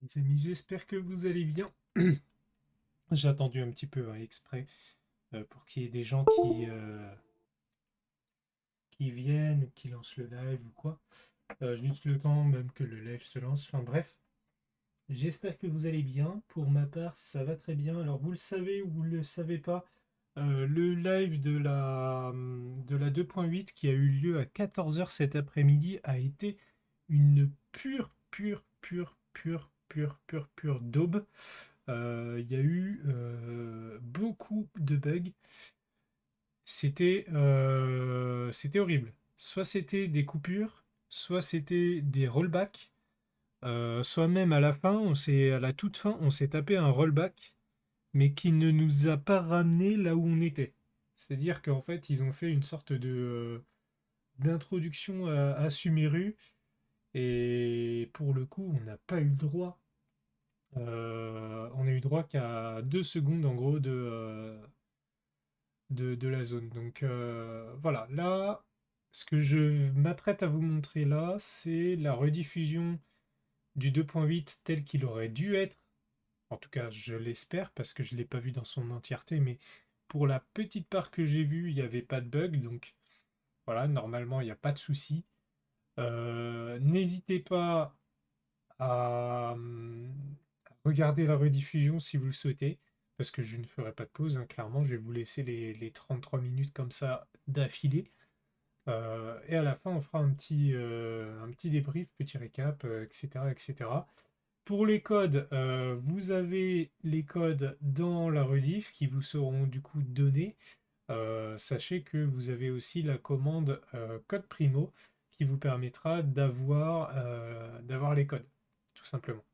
Les amis, j'espère que vous allez bien. J'ai attendu un petit peu exprès pour qu'il y ait des gens qui viennent, qui lancent le live ou quoi. Juste le temps même que le live se lance. Enfin bref, j'espère que vous allez bien. Pour ma part, ça va très bien. Alors vous le savez ou vous ne le savez pas, le live de la 2.8 qui a eu lieu à 14 h cet après-midi a été une pure daube. Il y a eu beaucoup de bugs. C'était horrible. Soit c'était des coupures, soit c'était des rollbacks, soit même à la toute fin, on s'est tapé un rollback, mais qui ne nous a pas ramené là où on était. C'est-à-dire qu'en fait, ils ont fait une sorte d'introduction à Sumeru, et pour le coup, on n'a pas eu le droit. On a eu droit qu'à 2 secondes en gros de la zone. Donc voilà, là, ce que je m'apprête à vous montrer là, c'est la rediffusion du 2.8 tel qu'il aurait dû être. En tout cas, je l'espère parce que je ne l'ai pas vu dans son entièreté, mais pour la petite part que j'ai vue, il n'y avait pas de bug. Donc voilà, normalement, il n'y a pas de souci. N'hésitez pas à regarder la rediffusion si vous le souhaitez, parce que je ne ferai pas de pause, hein, clairement, je vais vous laisser les 33 minutes comme ça d'affilée. Et à la fin, on fera un petit débrief, petit récap, etc., etc. Pour les codes, vous avez les codes dans la rediff qui vous seront du coup donnés. Sachez que vous avez aussi la commande code primo qui vous permettra d'avoir les codes, tout simplement.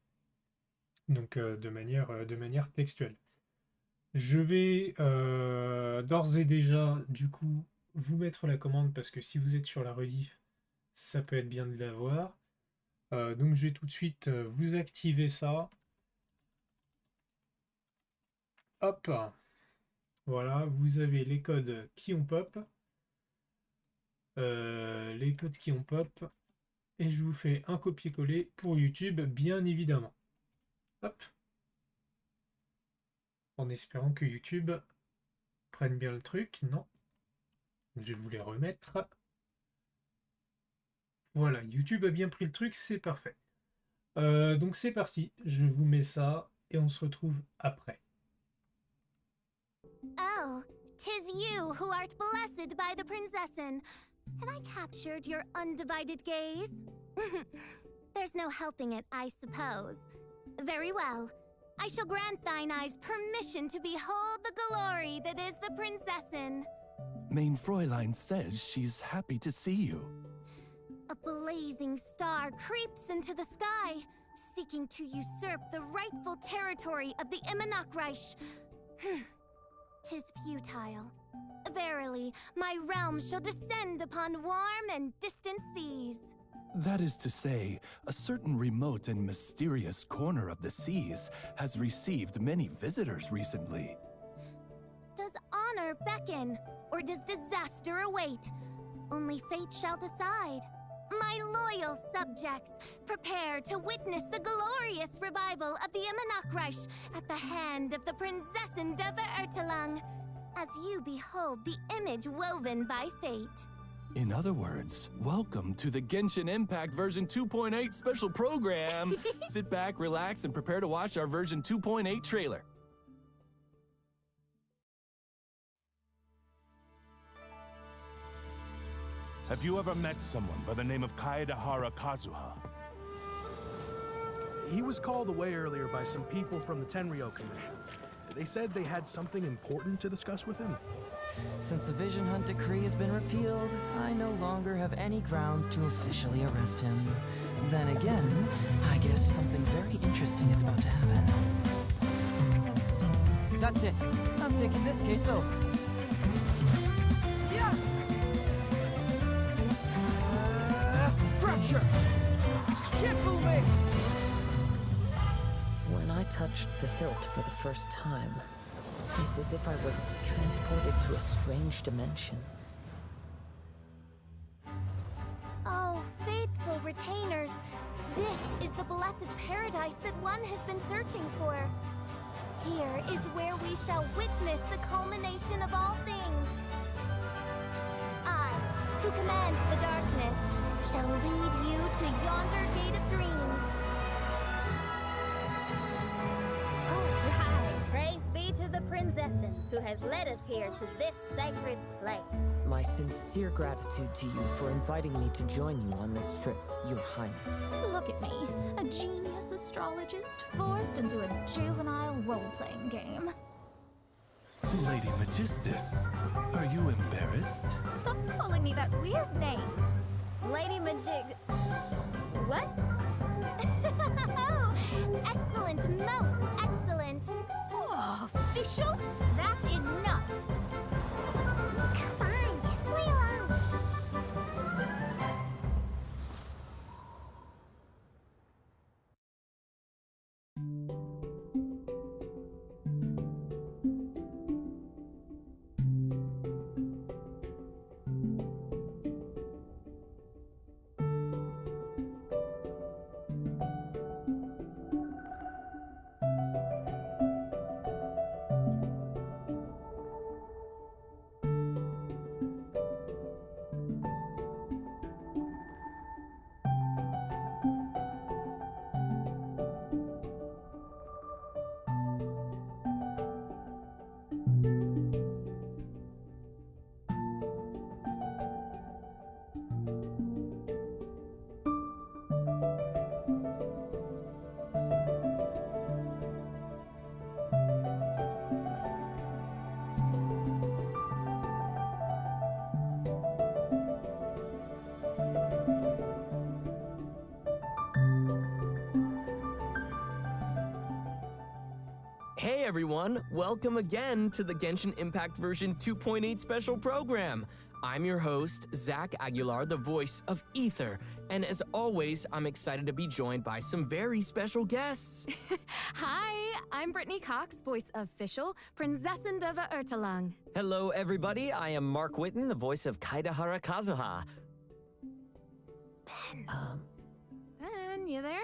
Donc de manière textuelle. Je vais d'ores et déjà, du coup, vous mettre la commande parce que si vous êtes sur la rediff, ça peut être bien de l'avoir. Donc je vais tout de suite vous activer ça. Hop, voilà, vous avez les codes qui ont pop. Les codes qui ont pop. Et je vous fais un copier-coller pour YouTube, bien évidemment. Hop. En espérant que YouTube prenne bien le truc. Non. Je vais vous les remettre. Voilà, YouTube a bien pris le truc, c'est parfait. Donc c'est parti, je vous mets ça et on se retrouve après. Oh, 'tis you who art blessed by the princessin. Have I captured your undivided gaze? There's no helping it, I suppose. Very well. I shall grant thine eyes permission to behold the glory that is the princessin. Main Fräulein says she's happy to see you. A blazing star creeps into the sky, seeking to usurp the rightful territory of the Immonachreich. 'Tis futile. Verily, my realm shall descend upon warm and distant seas. That is to say, a certain remote and mysterious corner of the seas has received many visitors recently. Does honor beckon, or does disaster await? Only fate shall decide. My loyal subjects, prepare to witness the glorious revival of the Immonachreich at the hand of the Princessin de Verurtelang, as you behold the image woven by fate. In other words, welcome to the Genshin Impact version 2.8 special program. Sit back, relax, and prepare to watch our version 2.8 trailer. Have you ever met someone by the name of Kaedahara Kazuha? He was called away earlier by some people from the Tenryou Commission. They said they had something important to discuss with him. Since the Vision Hunt decree has been repealed, I no longer have any grounds to officially arrest him. Then again, I guess something very interesting is about to happen. That's it. I'm taking this case over. Yeah! Fracture! Can't fool me! When I touched the hilt for the first time, it's as if I was transported to a strange dimension. Oh, faithful retainers, this is the blessed paradise that one has been searching for. Here is where we shall witness the culmination of all things. I, who command the darkness, shall lead you to yonder gate of dreams. All right, praise be to the Prinzessin, who has led us here to this sacred place. My sincere gratitude to you for inviting me to join you on this trip, Your Highness. Look at me, a genius astrologist forced into a juvenile role-playing game. Lady Magistus, are you embarrassed? Stop calling me that weird name. Lady Majig... What? Oh, excellent, most excellent. Oh, official? That's enough. Come on, just play along. Hey everyone, welcome again to the Genshin Impact version 2.8 special program. I'm your host, Zach Aguilar, the voice of Ether, and as always, I'm excited to be joined by some very special guests. Hi, I'm Brittany Cox, voice of Fischl, Prinzessin of Ertalang. Hello everybody, I am Mark Witten, the voice of Kaidahara Kazuha. Ben, you there?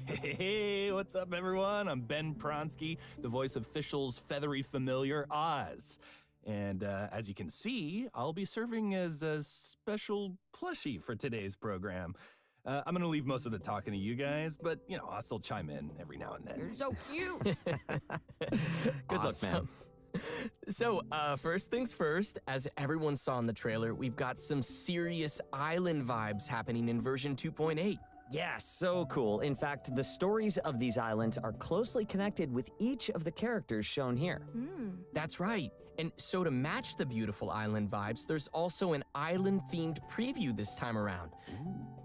Hey, what's up, everyone? I'm Ben Pronsky, the voice of Fischl's feathery familiar, Oz. And as you can see, I'll be serving as a special plushie for today's program. I'm going to leave most of the talking to you guys, but, you know, I'll still chime in every now and then. You're so cute. Good luck, man. So, first things first, as everyone saw in the trailer, we've got some serious island vibes happening in version 2.8. Yeah, so cool. In fact, the stories of these islands are closely connected with each of the characters shown here. That's right. And so to match the beautiful island vibes, there's also an island-themed preview this time around.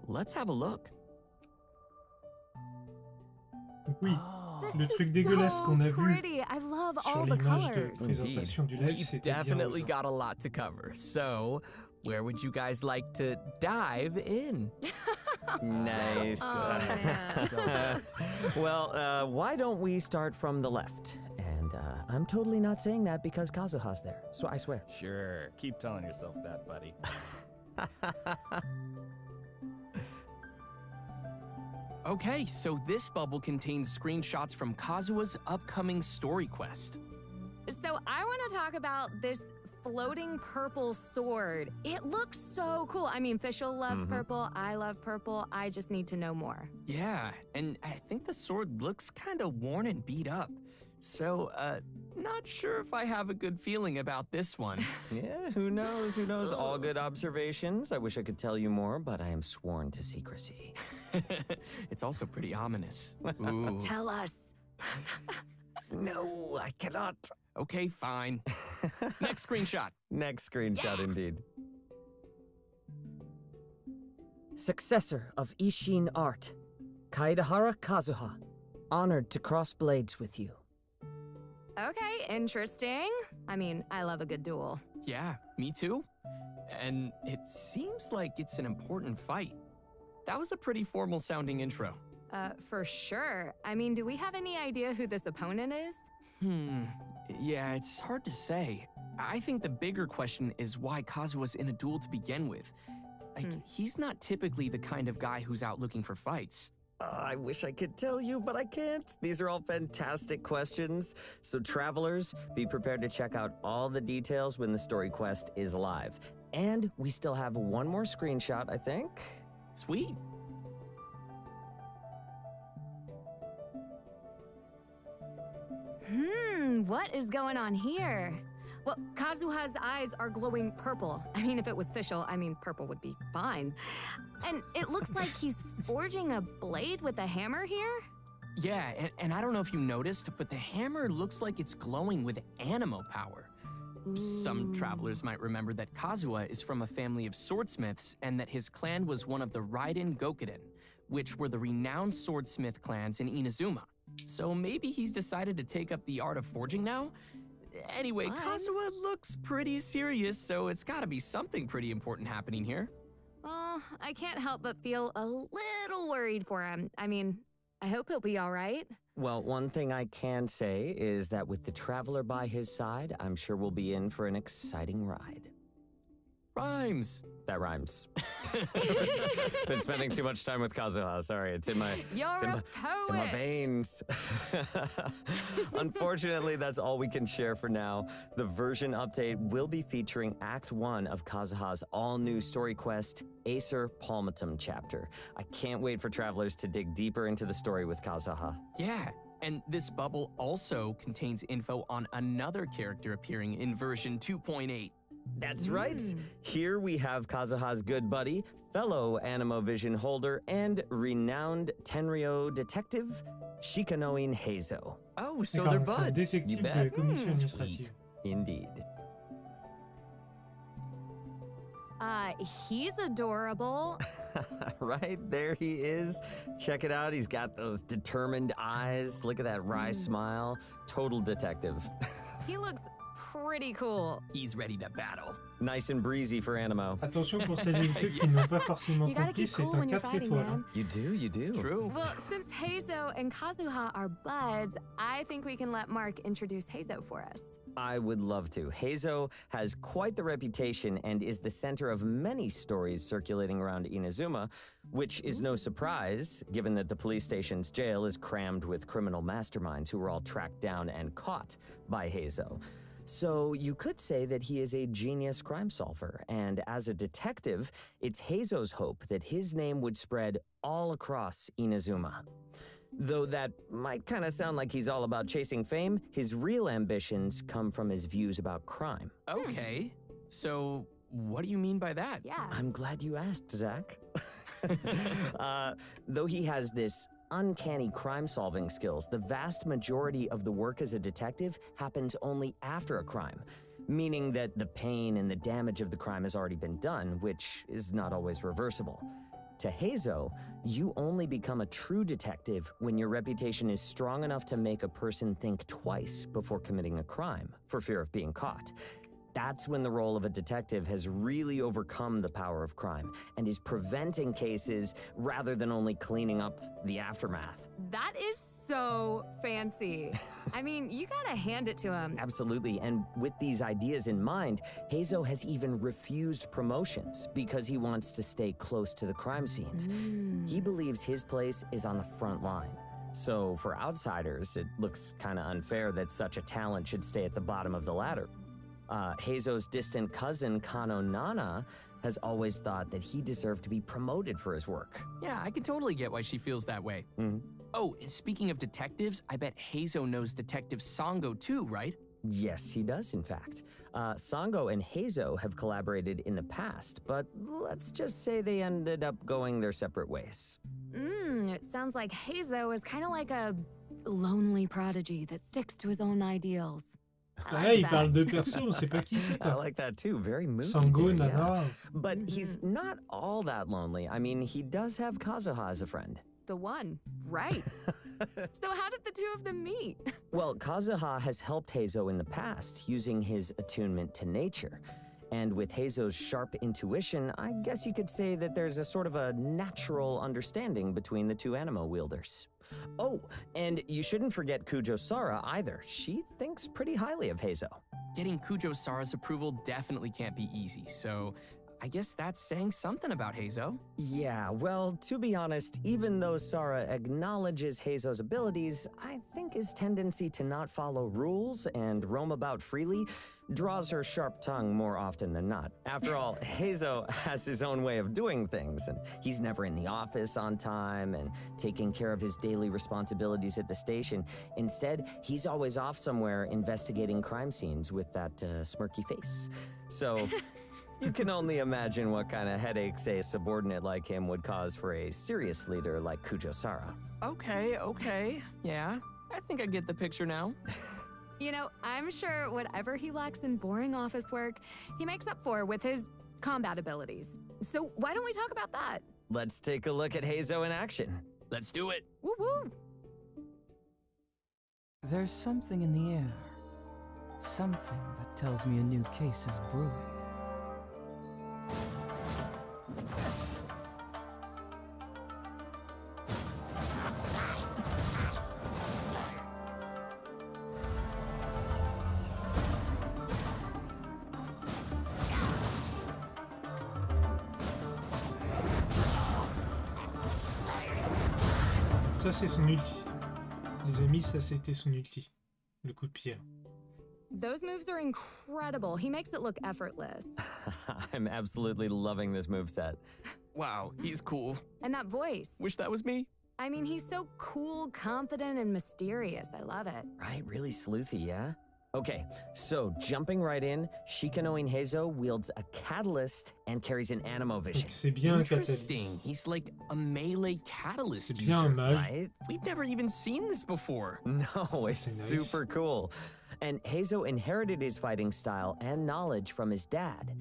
Let's have a look. Oui, This le is truc dégueulasse so qu'on a vu pretty. I love sur all the l'image de colors. présentation du live, We've c'était bien definitely osé. got a lot to cover. So, where would you guys like to dive in? Nice. Oh, man. Well, why don't we start from the left? And I'm totally not saying that because Kazuha's there, so I swear. Sure, keep telling yourself that, buddy. Okay, so this bubble contains screenshots from Kazuha's upcoming story quest. So I want to talk about this floating purple sword. It looks so cool. I mean, Fischl loves purple. I love purple. I just need to know more. Yeah, and I think the sword looks kind of worn and beat up. So, not sure if I have a good feeling about this one. Yeah, who knows? Who knows? All good observations. I wish I could tell you more, but I am sworn to secrecy. It's also pretty ominous. Ooh. Tell us. No, I cannot. Okay, fine. Next screenshot. Next screenshot, indeed. Successor of Ishin art, Kaidahara Kazuha, honored to cross blades with you. Okay, interesting. I mean, I love a good duel. Yeah, me too. And it seems like it's an important fight. That was a pretty formal sounding intro. For sure. I mean, do we have any idea who this opponent is? Yeah, it's hard to say. I think the bigger question is why Kazuha's in a duel to begin with. Like, he's not typically the kind of guy who's out looking for fights. I wish I could tell you, but I can't. These are all fantastic questions. So travelers, be prepared to check out all the details when the story quest is live. And we still have one more screenshot, I think. Sweet. What is going on here? Well, Kazuha's eyes are glowing purple. I mean, if it was Fischl, purple would be fine. And it looks like he's forging a blade with a hammer here? Yeah, and I don't know if you noticed, but the hammer looks like it's glowing with anemo power. Some travelers might remember that Kazuha is from a family of swordsmiths and that his clan was one of the Raiden Gokuden, which were the renowned swordsmith clans in Inazuma. So maybe he's decided to take up the art of forging now? Anyway, Kazuha looks pretty serious, so it's gotta be something pretty important happening here. Well, I can't help but feel a little worried for him. I hope he'll be all right. Well, one thing I can say is that with the traveler by his side, I'm sure we'll be in for an exciting ride. Rhymes. That rhymes. Been spending too much time with Kazuha. Sorry, it's in my veins. Unfortunately, that's all we can share for now. The version update will be featuring Act 1 of Kazuha's all-new story quest, Acer Palmatum Chapter. I can't wait for travelers to dig deeper into the story with Kazuha. Yeah, and this bubble also contains info on another character appearing in version 2.8. That's right. Here we have Kazuha's good buddy, fellow Animo Vision holder, and renowned Tenryou detective, Shikanoin Heizo. Oh, so they're buds. You bet. Sweet. Indeed. He's adorable. Right, there he is. Check it out. He's got those determined eyes. Look at that wry smile. Total detective. He looks pretty cool. He's ready to battle. Nice and breezy for Animo. Attention, pour celles et ceux qui n'ont pas forcément You gotta compris, keep c'est cool un when you're 4 fighting, étoiles. man. You do. True. Well, since Heizo and Kazuha are buds, I think we can let Mark introduce Heizo for us. I would love to. Heizo has quite the reputation and is the center of many stories circulating around Inazuma, which is no surprise, given that the police station's jail is crammed with criminal masterminds who were all tracked down and caught by Heizo. So you could say that he is a genius crime solver, and as a detective, it's Heizo's hope that his name would spread all across Inazuma. Though that might kind of sound like he's all about chasing fame, his real ambitions come from his views about crime. Okay, so what do you mean by that? Yeah. I'm glad you asked, Zach. Though he has this uncanny crime-solving skills, the vast majority of the work as a detective happens only after a crime, meaning that the pain and the damage of the crime has already been done, which is not always reversible. To Heizo, you only become a true detective when your reputation is strong enough to make a person think twice before committing a crime, for fear of being caught. That's when the role of a detective has really overcome the power of crime and is preventing cases rather than only cleaning up the aftermath. That is so fancy. You gotta hand it to him. Absolutely, and with these ideas in mind, Heizo has even refused promotions because he wants to stay close to the crime scenes. He believes his place is on the front line. So for outsiders, it looks kind of unfair that such a talent should stay at the bottom of the ladder. Heizo's distant cousin, Kano Nana, has always thought that he deserved to be promoted for his work. Yeah, I can totally get why she feels that way. Oh, and speaking of detectives, I bet Heizo knows Detective Sango too, right? Yes, he does, in fact. Sango and Heizo have collaborated in the past, but let's just say they ended up going their separate ways. It sounds like Heizo is kind of like a lonely prodigy that sticks to his own ideals. Ouais, il parle de perso, on sait pas qui c'est, quoi. I like that too, very moody. Sango, there, Nana. But he's not all that lonely. He does have Kazuha as a friend. The one, right. So how did the two of them meet? Well, Kazuha has helped Heizo in the past, using his attunement to nature. And with Heizo's sharp intuition, I guess you could say that there's a sort of a natural understanding between the two animo wielders. Oh, and you shouldn't forget Kujo Sara either. She thinks pretty highly of Heizo. Getting Kujo Sara's approval definitely can't be easy, so I guess that's saying something about Heizo. Yeah, well, to be honest, even though Sara acknowledges Heizo's abilities, I think his tendency to not follow rules and roam about freely draws her sharp tongue more often than not. After all, Heizo has his own way of doing things, and he's never in the office on time and taking care of his daily responsibilities at the station. Instead, he's always off somewhere investigating crime scenes with that smirky face. So... You can only imagine what kind of headaches a subordinate like him would cause for a serious leader like Kujo Sara. Okay. Yeah, I think I get the picture now. You know, I'm sure whatever he lacks in boring office work, he makes up for with his combat abilities. So why don't we talk about that? Let's take a look at Heizo in action. Let's do it. Woo-woo! There's something in the air. Something that tells me a new case is brewing. Ça, c'est son ulti. Les amis, ça, c'était son ulti. Le coup de pied. Those moves are incredible. He makes it look effortless. I'm absolutely loving this moveset. Wow, he's cool. And that voice. Wish that was me. I mean, he's so cool, confident, and mysterious. I love it. Right, really sleuthy, yeah? Okay, so jumping right in, Shikanoing Heizo wields a catalyst and carries an Animovision. C'est bien un Interesting. catalyst. He's like a melee catalyst C'est bien un user, mage. Right? We've never even seen this before. No, it's c'est nice. super cool. And Heizo inherited his fighting style and knowledge from his dad.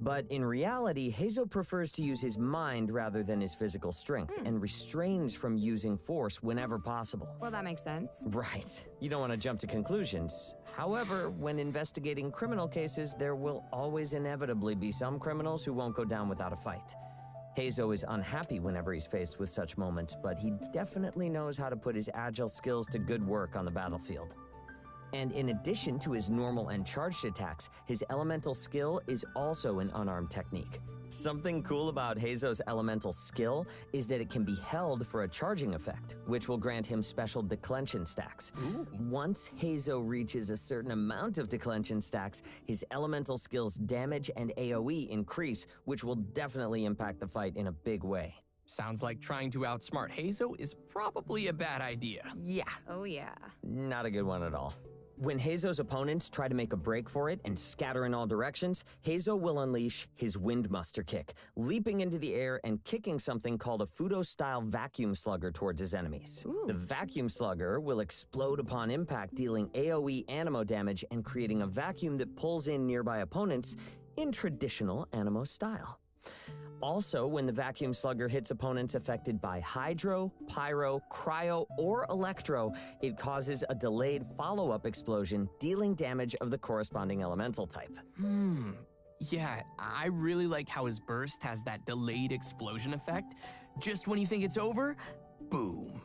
But in reality, Heizo prefers to use his mind rather than his physical strength and restrains from using force whenever possible. Well, that makes sense. Right. You don't want to jump to conclusions. However, when investigating criminal cases, there will always inevitably be some criminals who won't go down without a fight. Heizo is unhappy whenever he's faced with such moments, but he definitely knows how to put his agile skills to good work on the battlefield. And in addition to his normal and charged attacks, his elemental skill is also an unarmed technique. Something cool about Heizo's elemental skill is that it can be held for a charging effect, which will grant him special declension stacks. Ooh. Once Heizo reaches a certain amount of declension stacks, his elemental skill's damage and AoE increase, which will definitely impact the fight in a big way. Sounds like trying to outsmart Heizo is probably a bad idea. Yeah, Oh, yeah. not a good one at all. When Heizo's opponents try to make a break for it and scatter in all directions, Heizo will unleash his Windmuster kick, leaping into the air and kicking something called a Fudo-style vacuum slugger towards his enemies. Ooh. The vacuum slugger will explode upon impact, dealing AoE animo damage and creating a vacuum that pulls in nearby opponents in traditional animo style. Also, when the vacuum slugger hits opponents affected by hydro, pyro, cryo, or electro, it causes a delayed follow-up explosion, dealing damage of the corresponding elemental type. Yeah, I really like how his burst has that delayed explosion effect. Just when you think it's over, boom.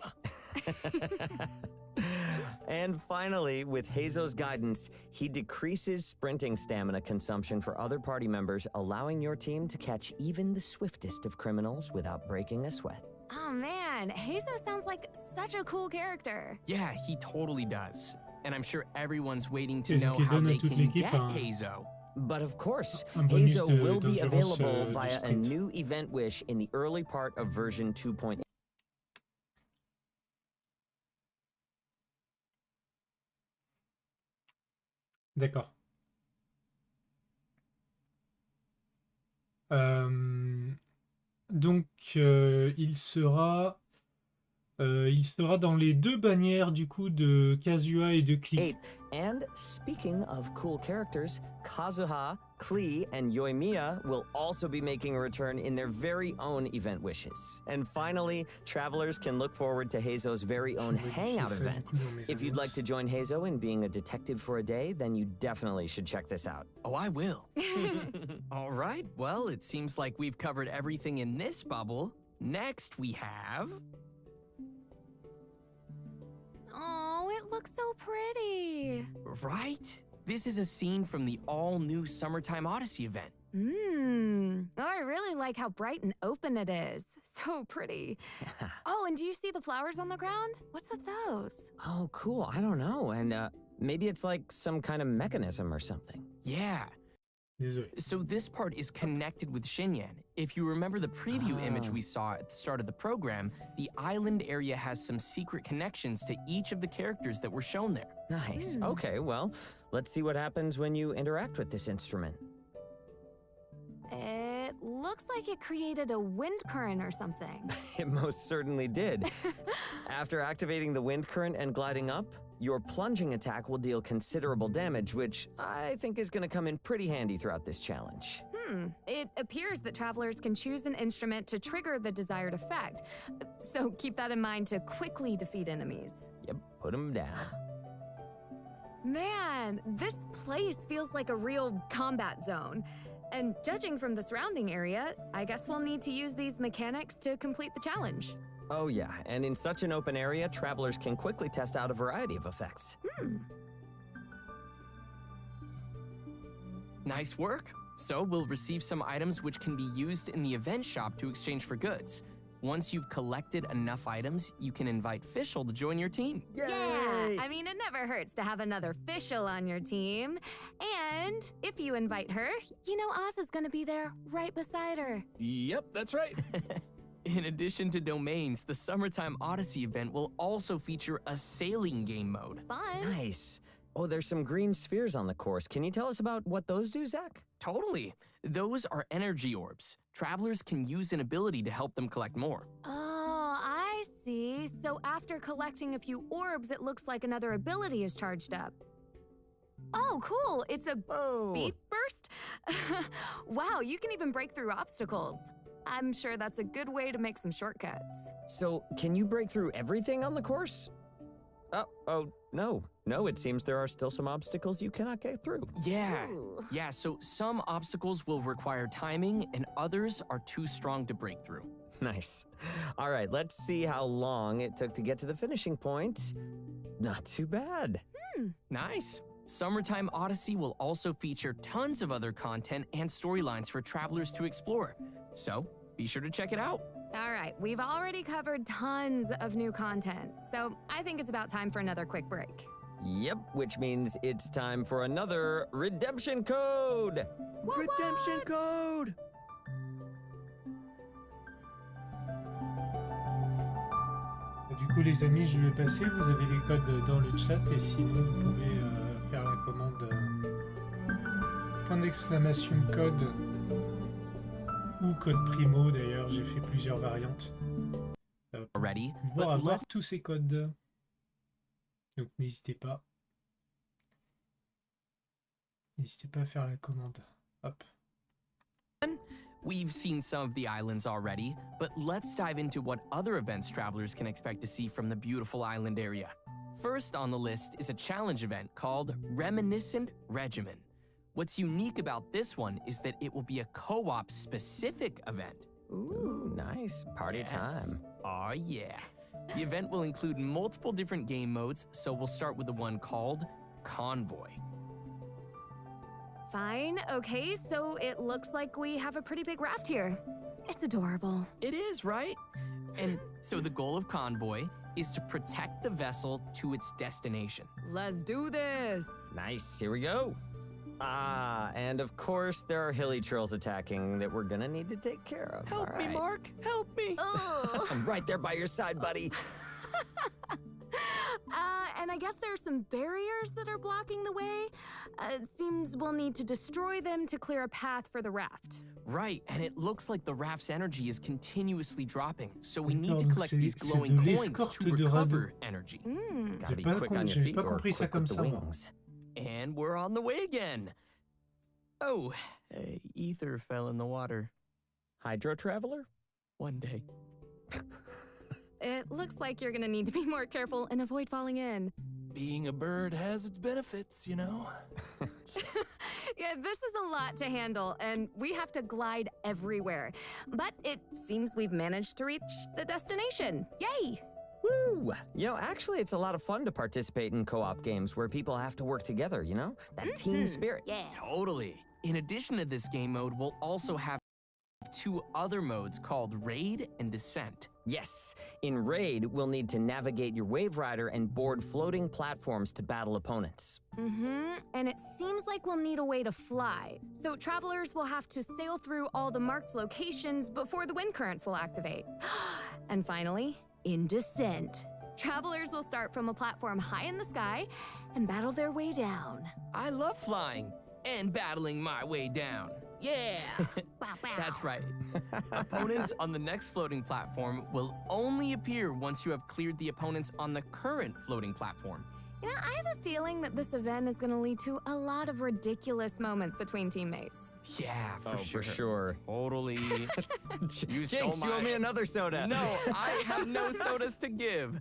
And finally, with Heizo's guidance, he decreases sprinting stamina consumption for other party members, allowing your team to catch even the swiftest of criminals without breaking a sweat. Oh, man. Heizo sounds like such a cool character. Yeah, he totally does. And I'm sure everyone's waiting to Et know donc, il how donne à they toute can l'équipe get un- Heizo. But of course, Un bonus Heizo de- will be d'endurance, available de via a sprint. new event wish in the early part of version 2.8. D'accord. Donc, il sera dans les deux bannières du coup de Kazuha et de Klee. And speaking of cool characters, Kazuha, Klee, and Yoimiya will also be making a return in their very own event wishes. And finally, travelers can look forward to Heizo's very own hangout event. If you'd like to join Heizo in being a detective for a day, then you definitely should check this out. Oh, I will. All right, well, it seems like we've covered everything in this bubble. Next, we have... Oh, it looks so pretty. Right? This is a scene from the all-new Summertime Odyssey event. Oh, I really like how bright and open it is. So pretty. Oh, and do you see the flowers on the ground? What's with those? Oh, cool. I don't know. And maybe it's like some kind of mechanism or something. Yeah. So this part is connected with Xinyan. If you remember the preview image we saw at the start of the program, the island area has some secret connections to each of the characters that were shown there. Nice. Okay, well, let's see what happens when you interact with this instrument. It looks like it created a wind current or something. It most certainly did. After activating the wind current and gliding up, your plunging attack will deal considerable damage, which I think is going to come in pretty handy throughout this challenge. It appears that travelers can choose an instrument to trigger the desired effect. So keep that in mind to quickly defeat enemies. Yep, put them down. Man, this place feels like a real combat zone. And judging from the surrounding area, I guess we'll need to use these mechanics to complete the challenge. Oh yeah, and in such an open area, travelers can quickly test out a variety of effects. Nice work. So we'll receive some items which can be used in the event shop to exchange for goods. Once you've collected enough items, you can invite Fischl to join your team. Yeah, I mean, it never hurts to have another Fischl on your team. And if you invite her, you know Oz is gonna be there right beside her. Yep, that's right. In addition to domains, the Summertime Odyssey event will also feature a sailing game mode. Fun. Nice. Oh, there's some green spheres on the course. Can you tell us about what those do, Zach? Totally. Those are energy orbs. Travelers can use an ability to help them collect more. Oh, I see. So after collecting a few orbs, it looks like another ability is charged up. Oh, cool. It's a speed burst? Wow, you can even break through obstacles. I'm sure that's a good way to make some shortcuts. So, can you break through everything on the course? No, it seems there are still some obstacles you cannot get through. Yeah, so some obstacles will require timing and others are too strong to break through. Nice. All right, let's see how long it took to get to the finishing point. Not too bad. Nice. Summertime Odyssey will also feature tons of other content and storylines for travelers to explore. So, be sure to check it out. All right, we've already covered tons of new content, so I think it's about time for another quick break. Yep, which means it's time for another redemption code! Redemption code! Du coup, les amis, je vais passer. Vous avez les codes dans le chat et sinon, vous pouvez faire la commande !code ou code primo. D'ailleurs, j'ai fait plusieurs variantes pour pouvoir avoir tous ces codes. Donc, n'hésitez pas. N'hésitez pas à faire la commande. Hop. We've seen some of the islands already, but let's dive into what other events travelers can expect to see from the beautiful island area. First on the list is a challenge event called Reminiscent Regimen. What's unique about this one is that it will be a co-op specific event. Ooh, nice. Party time. Oh yeah. The event will include multiple different game modes, so we'll start with the one called Convoy. Fine, okay, so it looks like we have a pretty big raft here. It's adorable. It is, right? And so the goal of Convoy is to protect the vessel to its destination. Let's do this. Nice, here we go. And of course, there are hilly trolls attacking that we're gonna need to take care of. Help me, Mark, help me. I'm right there by your side, buddy. And I guess there are some barriers that are blocking the way. It seems we'll need to destroy them to clear a path for the raft. Right, and it looks like the raft's energy is continuously dropping, so we need to collect these glowing coins to recover energy. Gotta be quick on your feet or quick with the wings. And we're on the way again. Oh, Ether fell in the water. Hydro Traveler? One day. It looks like you're gonna need to be more careful and avoid falling in. Being a bird has its benefits, you know? Yeah, this is a lot to handle, and we have to glide everywhere. But it seems we've managed to reach the destination. Yay! Woo! You know, actually, it's a lot of fun to participate in co-op games where people have to work together, you know? That team spirit. Yeah. Totally. In addition to this game mode, we'll also have 2 other modes called Raid and Descent. Yes, in Raid, we'll need to navigate your Wave Rider and board floating platforms to battle opponents. And it seems like we'll need a way to fly. So travelers will have to sail through all the marked locations before the wind currents will activate. And finally, in Descent, travelers will start from a platform high in the sky and battle their way down. I love flying and battling my way down. Yeah! That's right. Opponents on the next floating platform will only appear once you have cleared the opponents on the current floating platform. You know, I have a feeling that this event is going to lead to a lot of ridiculous moments between teammates. Yeah, for sure. Totally. You Jinx, you owe me another soda. No, I have no sodas to give.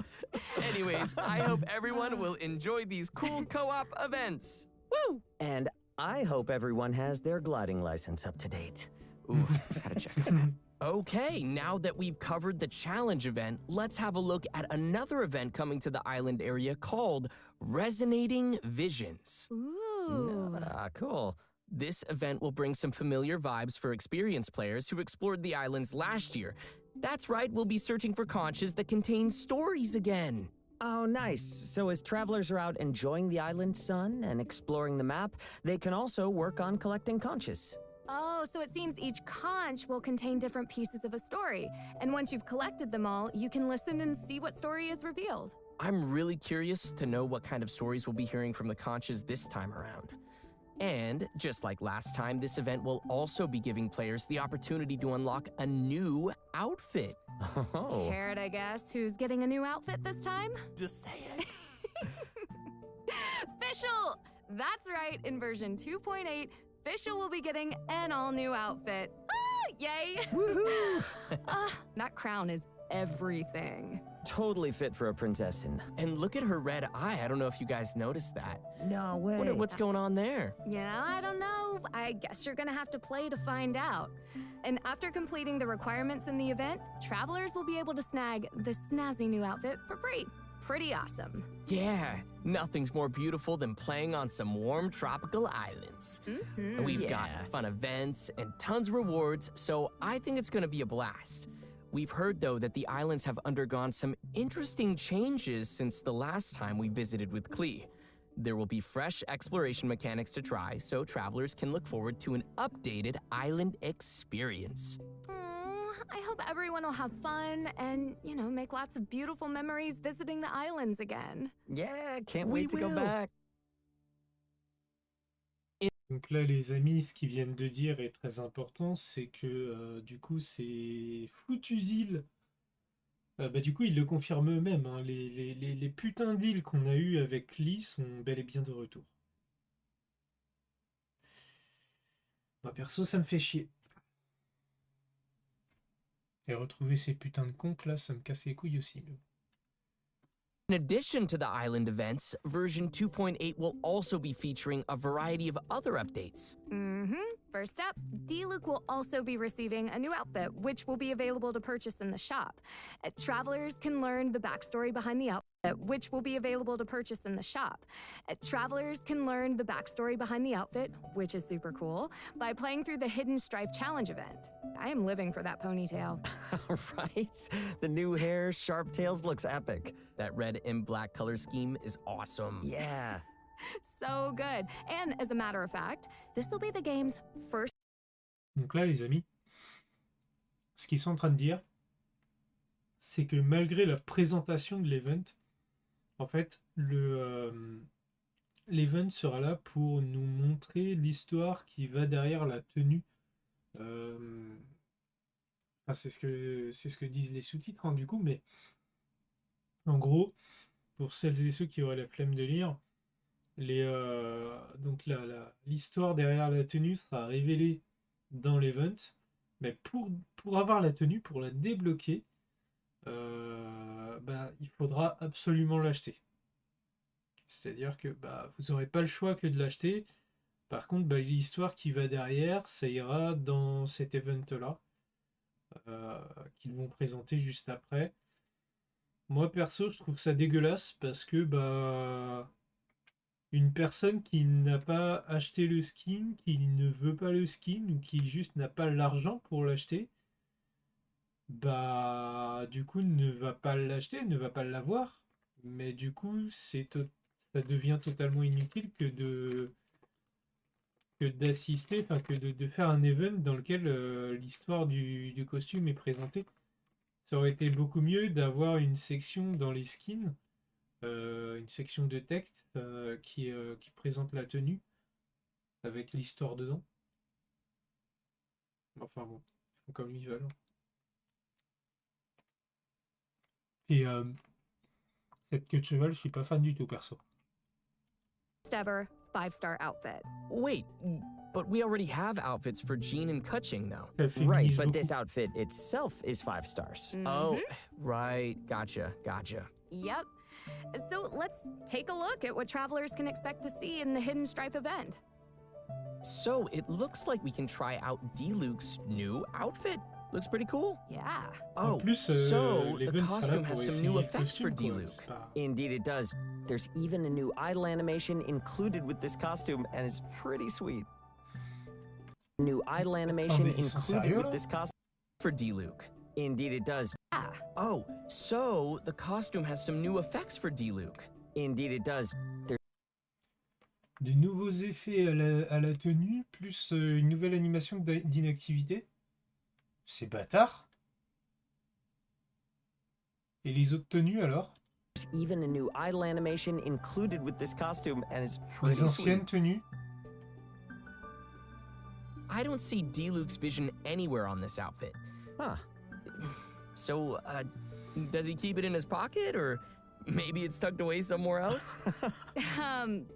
Anyways, I hope everyone will enjoy these cool co-op events. Woo! And I hope everyone has their gliding license up to date. Ooh, gotta check on that. Okay, now that we've covered the challenge event, let's have a look at another event coming to the island area called Resonating Visions. Ooh. Cool. This event will bring some familiar vibes for experienced players who explored the islands last year. That's right, we'll be searching for conches that contain stories again. Oh, nice. So as travelers are out enjoying the island sun and exploring the map, they can also work on collecting conches. Oh, so it seems each conch will contain different pieces of a story. And once you've collected them all, you can listen and see what story is revealed. I'm really curious to know what kind of stories we'll be hearing from the conches this time around. And just like last time, this event will also be giving players the opportunity to unlock a new outfit. Oh. Care to guess who's getting a new outfit this time? Just say it. Fischl! That's right, in version 2.8, Fischl will be getting an all-new outfit. Ah, yay! Woohoo! That crown is everything. Totally fit for a prinzessin. And look at her red eye. I don't know if you guys noticed that. No way. What's going on there? Yeah, I don't know. I guess you're gonna have to play to find out. And after completing the requirements in the event, travelers will be able to snag the snazzy new outfit for free. Pretty awesome. Yeah, nothing's more beautiful than playing on some warm tropical islands. We've got fun events and tons of rewards, so I think it's gonna be a blast. We've heard, though, that the islands have undergone some interesting changes since the last time we visited with Klee. There will be fresh exploration mechanics to try, so travelers can look forward to an updated island experience. I hope everyone will have fun and, make lots of beautiful memories visiting the islands again. Yeah, can't wait to go back. Donc là, les amis, ce qu'ils viennent de dire est très important, c'est que du coup, ces foutues îles, du coup, ils le confirment eux-mêmes, hein, les putains d'îles qu'on a eues avec Lee sont bel et bien de retour. Moi, perso, ça me fait chier. Et retrouver ces putains de conques, là, ça me casse les couilles aussi. Mais... In addition to the island events, version 2.8 will also be featuring a variety of other updates. First up, D-Luke will also be receiving a new outfit, which will be available to purchase in the shop. Travelers can learn the backstory behind the outfit, which will be available to purchase in the shop. Travelers can learn the backstory behind the outfit, which is super cool, by playing through the Hidden Strife Challenge event. I am living for that ponytail. Right? The new hair, sharp tails looks epic. That red and black color scheme is awesome. Yeah. So good. And as a matter of fact, this will be the game's first... Donc là, les amis, ce qu'ils sont en train de dire, c'est que malgré la présentation de l'event, en fait, l'event sera là pour nous montrer l'histoire qui va derrière la tenue. Enfin, c'est ce que disent les sous-titres, hein, du coup, mais en gros, pour celles et ceux qui auraient la flemme de lire, donc l'histoire derrière la tenue sera révélée dans l'event, mais pour avoir la tenue, pour la débloquer, il faudra absolument l'acheter. C'est-à-dire que vous n'aurez pas le choix que de l'acheter. Par contre, l'histoire qui va derrière, ça ira dans cet event-là, qu'ils vont présenter juste après. Moi, perso, je trouve ça dégueulasse parce que une personne qui n'a pas acheté le skin, qui ne veut pas le skin ou qui juste n'a pas l'argent pour l'acheter, bah du coup ne va pas l'acheter, ne va pas l'avoir. Mais du coup, ça devient totalement inutile que d'assister, enfin que de faire un event dans lequel l'histoire du costume est présentée. Ça aurait été beaucoup mieux d'avoir une section dans les skins, une section de texte qui présente la tenue avec l'histoire dedans. Enfin bon, ils font comme ils veulent. Et cette queue de cheval, je suis pas fan du tout perso. Ever 5-star outfit. Wait, but we already have outfits for Jean and Kutching, though. Right, but this outfit itself is 5 stars. Oh, right. Gotcha. Yep. So let's take a look at what travelers can expect to see in the Hidden Strife event. So it looks like we can try out D-Luke's new outfit. Looks pretty cool. Yeah. Oh, so the costume has some new effects for D-Luke. Indeed it does. There's even a new idle animation included with this costume, and it's pretty sweet. New idle animation included with this costume for D-Luke. Indeed it does. Yeah. Oh, so the costume has some new effects for D-Luke. Indeed it does. De nouveaux effets à la tenue, plus une nouvelle animation d'inactivité. C'est bâtard. Et les autres tenues alors? Even a new idle animation included with this costume, and it's pretty Les anciennes tenues? I don't see D-Luke's vision anywhere on this outfit. Huh. So, does he keep it in his pocket, or maybe it's tucked away somewhere else?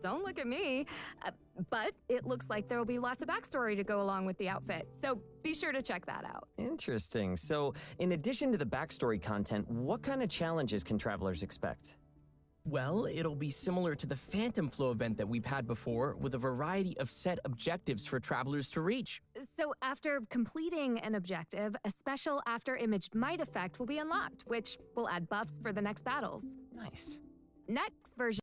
Don't look at me. But it looks like there will be lots of backstory to go along with the outfit, so be sure to check that out. Interesting. So, in addition to the backstory content, what kind of challenges can travelers expect? Well, it'll be similar to the Phantom Flow event that we've had before, with a variety of set objectives for travelers to reach. So after completing an objective, a special after-imaged might effect will be unlocked, which will add buffs for the next battles. Nice. Next version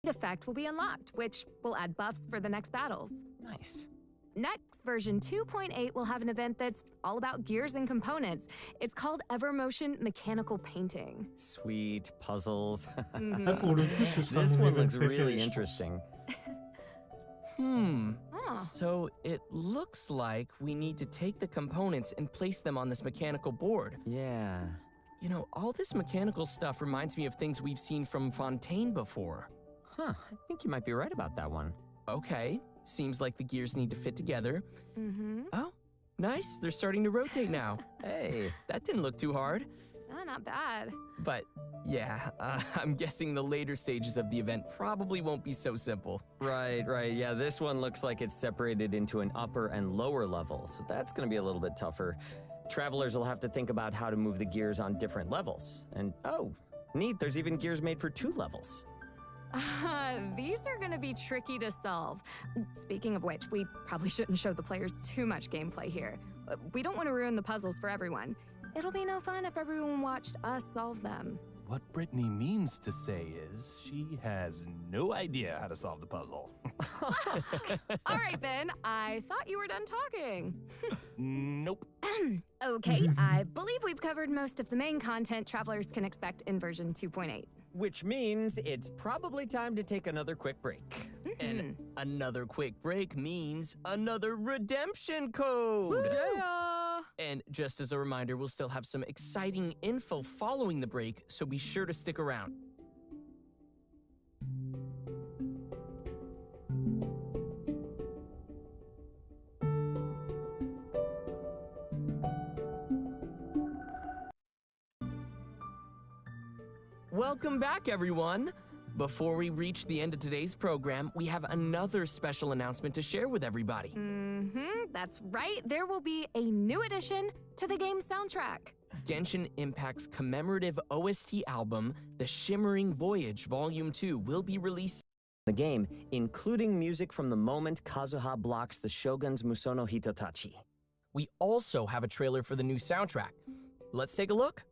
effect will be unlocked, which will add buffs for the next battles. Nice. Next, version 2.8 will have an event that's all about gears and components. It's called Evermotion Mechanical Painting. Sweet puzzles. This one looks really interesting. So it looks like we need to take the components and place them on this mechanical board. Yeah. You know, all this mechanical stuff reminds me of things we've seen from Fontaine before. Huh, I think you might be right about that one. Okay, seems like the gears need to fit together. Oh, nice, they're starting to rotate now. Hey, that didn't look too hard. Oh, not bad. But yeah, I'm guessing the later stages of the event probably won't be so simple. Right. Yeah, this one looks like it's separated into an upper and lower level, so that's gonna be a little bit tougher. Travelers will have to think about how to move the gears on different levels. And oh, neat, there's even gears made for 2 levels. These are gonna be tricky to solve. Speaking of which, we probably shouldn't show the players too much gameplay here. We don't want to ruin the puzzles for everyone. It'll be no fun if everyone watched us solve them. What Brittany means to say is she has no idea how to solve the puzzle. All right, Ben, I thought you were done talking. Nope. Okay, I believe we've covered most of the main content travelers can expect in version 2.8. Which means it's probably time to take another quick break. And another quick break means another redemption code! Yeah! And just as a reminder, we'll still have some exciting info following the break, so be sure to stick around. Welcome back, everyone! Before we reach the end of today's program, we have another special announcement to share with everybody. That's right. There will be a new addition to the game's soundtrack. Genshin Impact's commemorative OST album, The Shimmering Voyage Volume 2, will be released in the game, including music from the moment Kazuha blocks the Shogun's Musono Hitotachi. We also have a trailer for the new soundtrack. Let's take a look.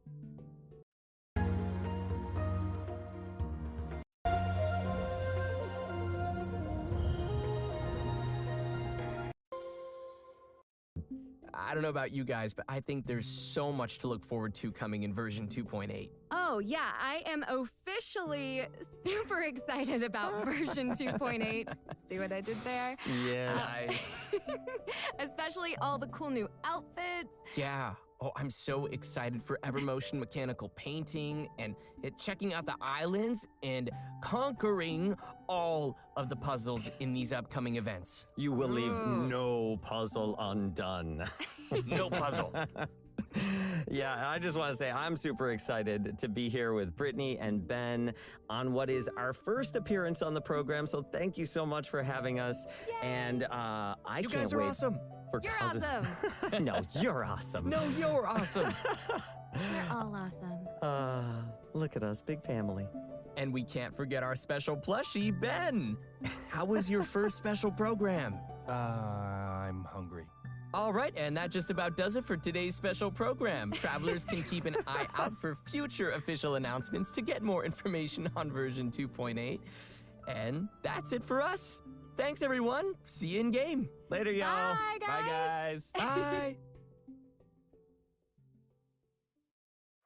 I don't know about you guys, but I think there's so much to look forward to coming in version 2.8. Oh, yeah, I am officially super excited about version 2.8. See what I did there? Yes. Especially all the cool new outfits. Yeah. Oh, I'm so excited for Evermotion mechanical painting and checking out the islands and conquering all of the puzzles in these upcoming events. You will leave no puzzle undone. No puzzle. Yeah, I just want to say I'm super excited to be here with Brittany and Ben on what is our first appearance on the program. So thank you so much for having us. Yay! And You can't guys are wait awesome. for You're cousin- awesome. No, you're awesome. No, you're awesome. You're all awesome. Look at us, big family. And we can't forget our special plushie, Ben. How was your first special program? I'm hungry. All right, and that just about does it for today's special program. Travelers can keep an eye out for future official announcements to get more information on version 2.8. And that's it for us. Thanks, everyone. See you in game. Later, y'all. Bye, guys. Bye, guys. Bye.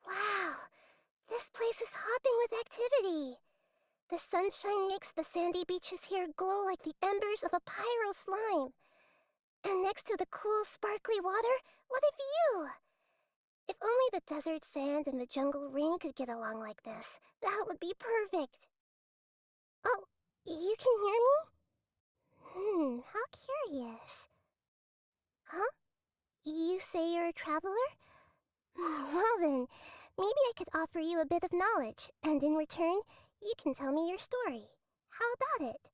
Wow, this place is hopping with activity. The sunshine makes the sandy beaches here glow like the embers of a pyro slime. And next to the cool, sparkly water, what a view! If only the desert sand and the jungle ring could get along like this, that would be perfect. Oh, you can hear me? How curious. Huh? You say you're a traveler? Well then, maybe I could offer you a bit of knowledge, and in return, you can tell me your story. How about it?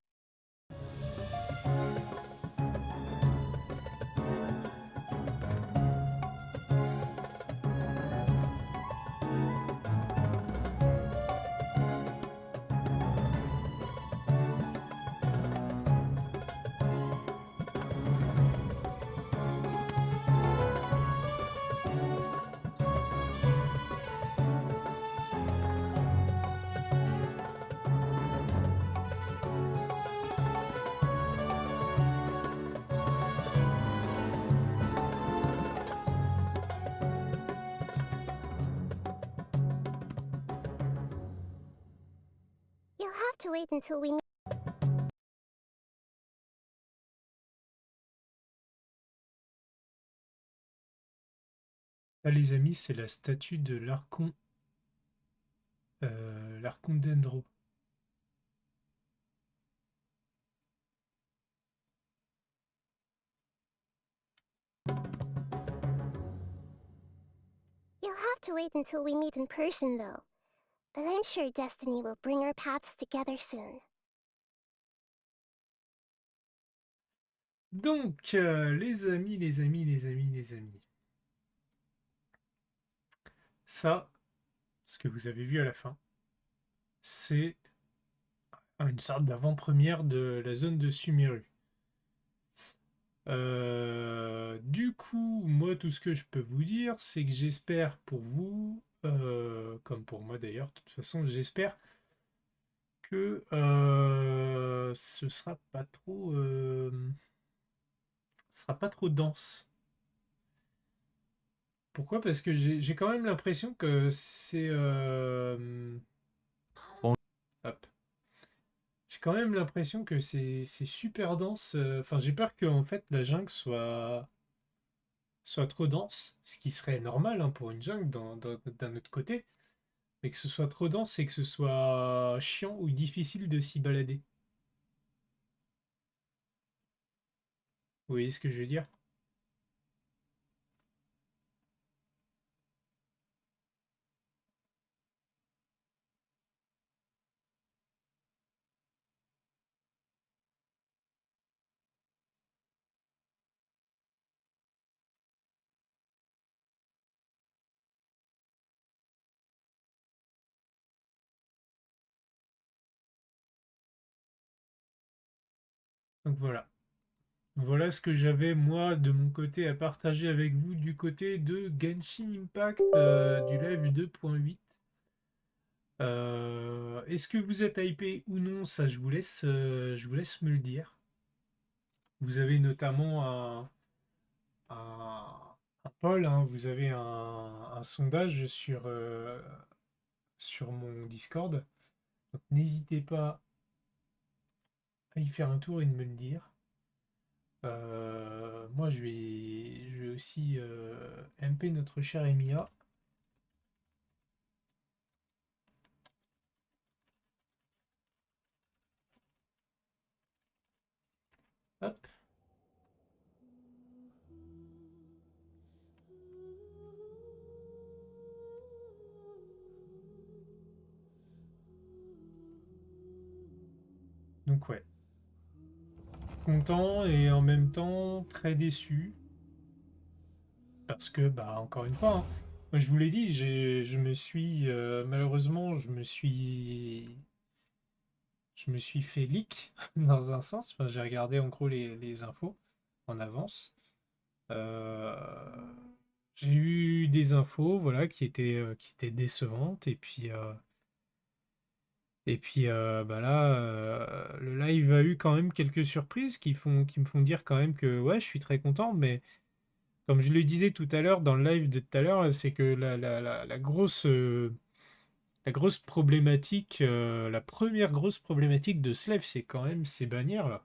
You'll have to wait until we meet. Là, les amis, c'est la statue de l'Archon Dendro. You'll have to wait until we meet in person, though. But I'm sure destiny will bring our paths together soon. Donc, les amis. Ça, ce que vous avez vu à la fin, c'est une sorte d'avant-première de la zone de Sumeru. Du coup, moi, tout ce que je peux vous dire, c'est que j'espère pour vous, comme pour moi d'ailleurs, de toute façon, j'espère que ce sera pas trop dense. Pourquoi? Parce que j'ai quand même l'impression que c'est hop. J'ai quand même l'impression que c'est super dense. Enfin, j'ai peur que en fait la jungle soit trop dense, ce qui serait normal hein, pour une jungle d'un autre côté, mais que ce soit trop dense et que ce soit chiant ou difficile de s'y balader. Vous voyez ce que je veux dire? Donc voilà. Voilà ce que j'avais moi de mon côté à partager avec vous du côté de Genshin Impact du live 2.8. Est-ce que vous êtes hypé ou non? Ça je vous laisse me le dire. Vous avez notamment Paul, hein, vous avez un sondage sur mon Discord. Donc n'hésitez pas à y faire un tour et de me le dire. Moi, je vais aussi MP notre cher Emilia. Hop. Donc ouais. Content et en même temps très déçu. Parce que, bah, encore une fois, hein, moi, je vous l'ai dit, je me suis, malheureusement, je me suis fait leak dans un sens. Enfin, j'ai regardé en gros les infos en avance. Euh, j'ai eu des infos, voilà, qui étaient décevantes. Bah là, le live a eu quand même quelques surprises qui me font dire quand même que ouais, je suis très content, mais comme je le disais tout à l'heure dans le live de tout à l'heure, c'est que la grosse problématique, la première grosse problématique de ce live, c'est quand même ces bannières là.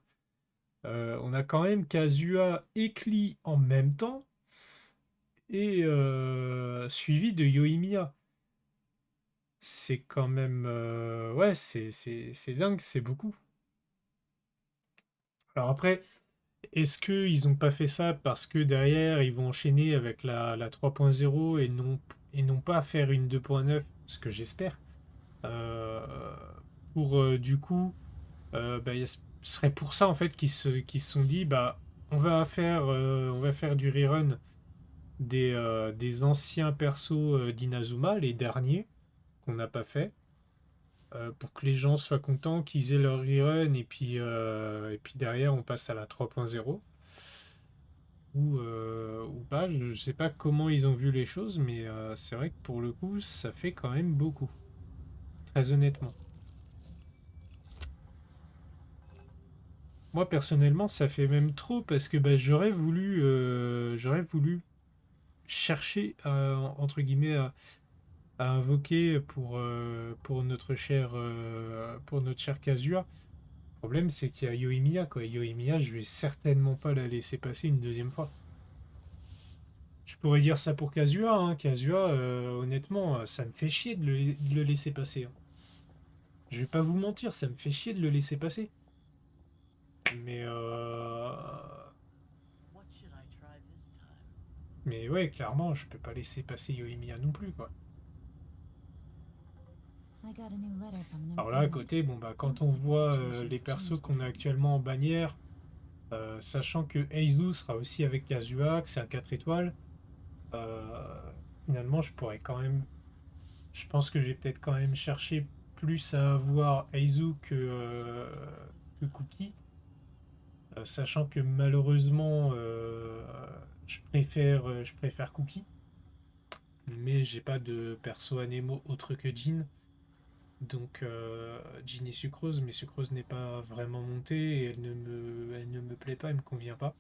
On a quand même Kazuha et Klee en même temps et suivi de Yoimiya. C'est quand même ouais, c'est dingue, c'est beaucoup. Alors après, est-ce qu'ils n'ont pas fait ça parce que derrière ils vont enchaîner avec la 3.0 et non pas faire une 2.9, ce que j'espère, euh, pour du coup, bah, ce serait pour ça en fait qu'ils se sont dit bah on va faire du rerun des anciens persos d'Inazuma, les derniers qu'on n'a pas fait. Pour que les gens soient contents, qu'ils aient leur rerun et puis derrière on passe à la 3.0 ou pas. Je ne sais pas comment ils ont vu les choses, mais c'est vrai que pour le coup ça fait quand même beaucoup, très honnêtement. Moi personnellement ça fait même trop parce que bah, j'aurais voulu chercher entre guillemets à invoquer pour notre cher Kazuya. Le problème, c'est qu'il y a Yoimiya, quoi. Yoimiya, je vais certainement pas la laisser passer une deuxième fois. Je pourrais dire ça pour Kazuya, hein. Kazuya, honnêtement, ça me fait chier de le laisser passer, hein. Je vais pas vous mentir, ça me fait chier de le laisser passer. Mais mais ouais, clairement, je peux pas laisser passer Yoimiya non plus, quoi. Alors là, à côté, bon bah quand on voit les persos qu'on a actuellement en bannière, sachant que Eizu sera aussi avec Kazuha, que c'est un 4 étoiles, euh, finalement je pense que je vais peut-être quand même chercher plus à avoir Eizu que Cookie, sachant que malheureusement je préfère Cookie, mais j'ai pas de perso Anemo autre que Jin. Donc Ginny et Sucrose, mais Sucrose n'est pas vraiment montée et elle ne me plaît pas, elle me convient pas.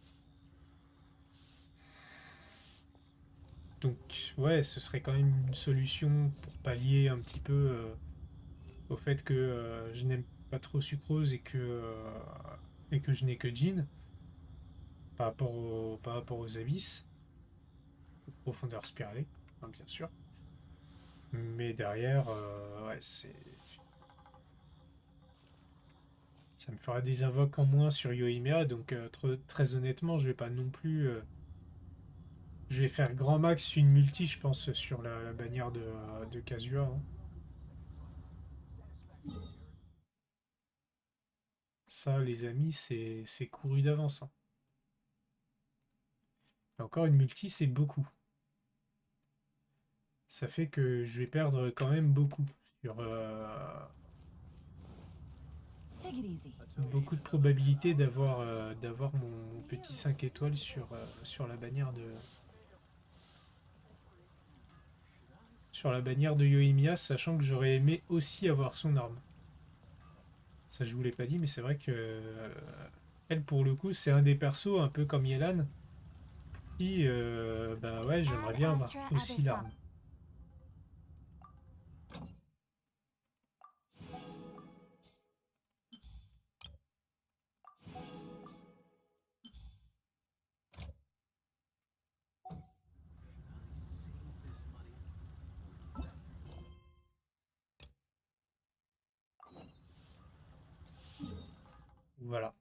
Donc ouais, ce serait quand même une solution pour pallier un petit peu au fait que je n'aime pas trop Sucrose et que je n'ai que Jean par rapport aux abysses, aux profondeurs spiralées, hein, bien sûr. Mais derrière, ouais, ça me fera des invoques en moins sur Yoimiya, donc très honnêtement, je vais pas non plus. Je vais faire grand max une multi, je pense, sur la bannière de Kazuha, hein. Ça, les amis, c'est couru d'avance, hein. Et encore une multi, c'est beaucoup. Ça fait que je vais perdre quand même beaucoup sur beaucoup de probabilité d'avoir mon petit 5 étoiles sur la bannière de Yoimiya, sachant que j'aurais aimé aussi avoir son arme. Ça, je vous l'ai pas dit, mais c'est vrai que elle, pour le coup, c'est un des persos, un peu comme Yelan, Puis, bah ouais, j'aimerais bien avoir aussi l'arme. Voilà.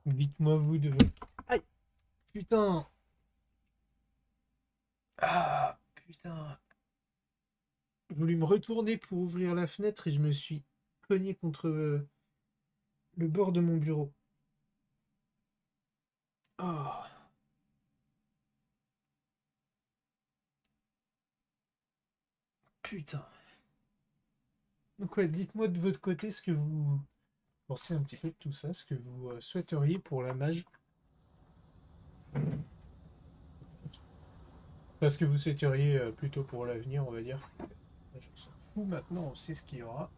Dites-moi vous de... Aïe! Putain! Ah! Putain! J'ai voulu me retourner pour ouvrir la fenêtre et je me suis cogné contre le bord de mon bureau. Oh! Putain! Donc ouais, dites-moi de votre côté ce que vous pensez un petit peu de tout ça, ce que vous souhaiteriez pour la mage. Parce que vous souhaiteriez plutôt pour l'avenir, on va dire. Je s'en fous maintenant, on sait ce qu'il y aura.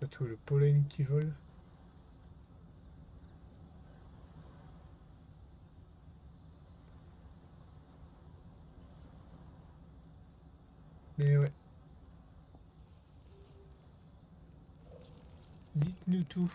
Surtout le pollen qui vole. Mais ouais. Dites-nous tout.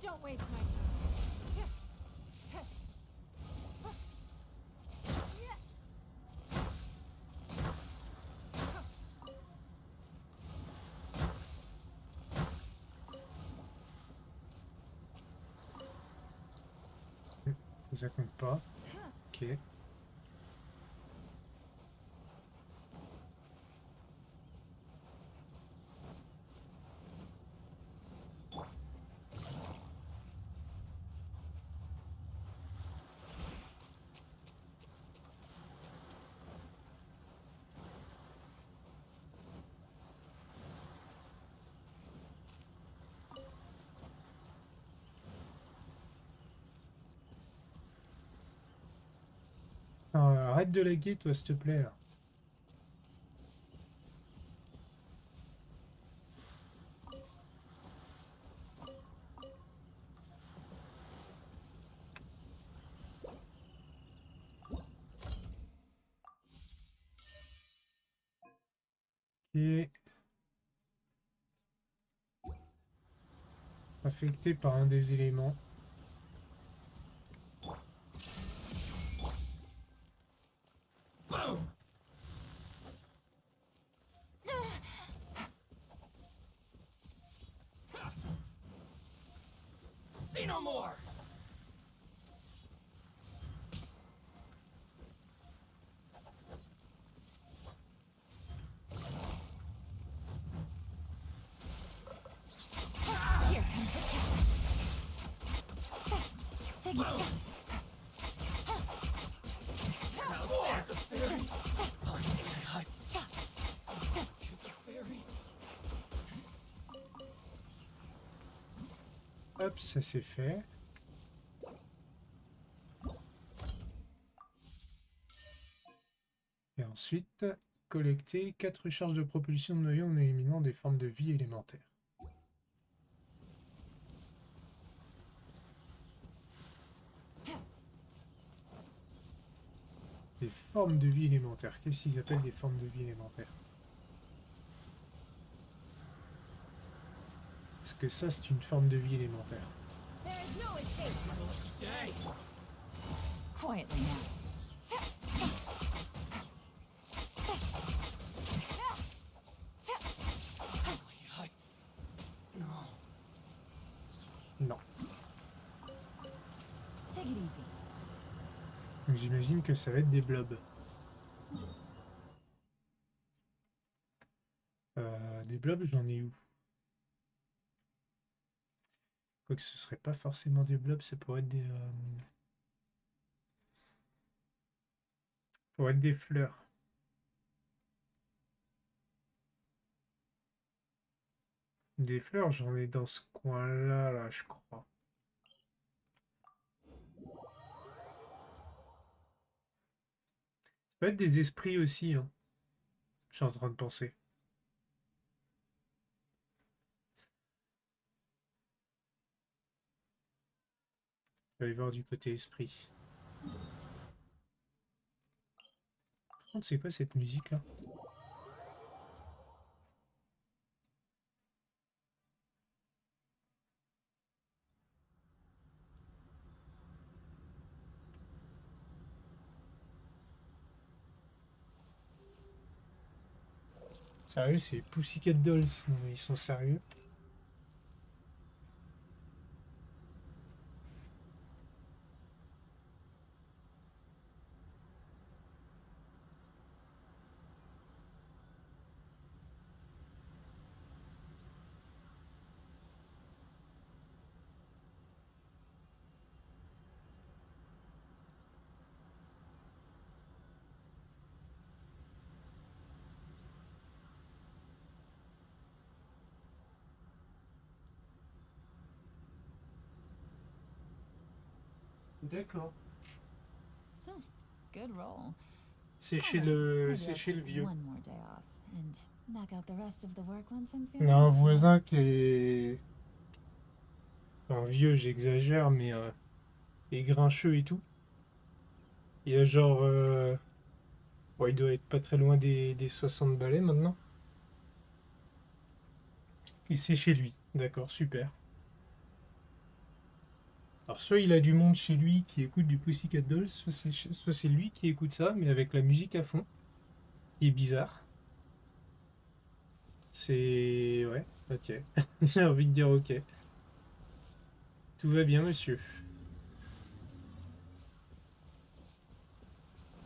Don't waste my time. Ça compte pas. Ok. Arrête de laguer, toi, s'il te plaît, là. Et affecté par un des éléments. Say no more! Here comes the challenge. Take it. Hop, ça c'est fait. Et ensuite, collecter 4 charges de propulsion de noyau en éliminant des formes de vie élémentaires. Des formes de vie élémentaires. Qu'est-ce qu'ils appellent des formes de vie élémentaires? Est-ce que ça c'est une forme de vie élémentaire? There is no escape. Quietly now. Non. Take it easy. Donc j'imagine que ça va être des blobs. Des blobs, j'en ai où? Quoique ce serait pas forcément des blobs, ça pourrait être des fleurs. Des fleurs, j'en ai dans ce coin-là, là, je crois. Ça peut être des esprits aussi, hein. Je suis en train de penser. Je vais aller voir du côté esprit. Par contre, c'est quoi cette musique-là? Sérieux, c'est Pussycat Dolls. Non, mais ils sont sérieux. D'accord. Good roll. C'est chez le vieux. One more day off and knock out the rest of the work once I'm On a un finished. voisin qui est... Enfin, vieux, j'exagère, mais est grincheux et tout. Il a genre... ouais, il doit être pas très loin des 60 balais maintenant. Et c'est chez lui. D'accord, super. Alors soit il a du monde chez lui qui écoute du Pussycat Dolls, soit c'est lui qui écoute ça, mais avec la musique à fond. Ce qui est bizarre. C'est... ouais, ok. J'ai envie de dire ok. Tout va bien, monsieur.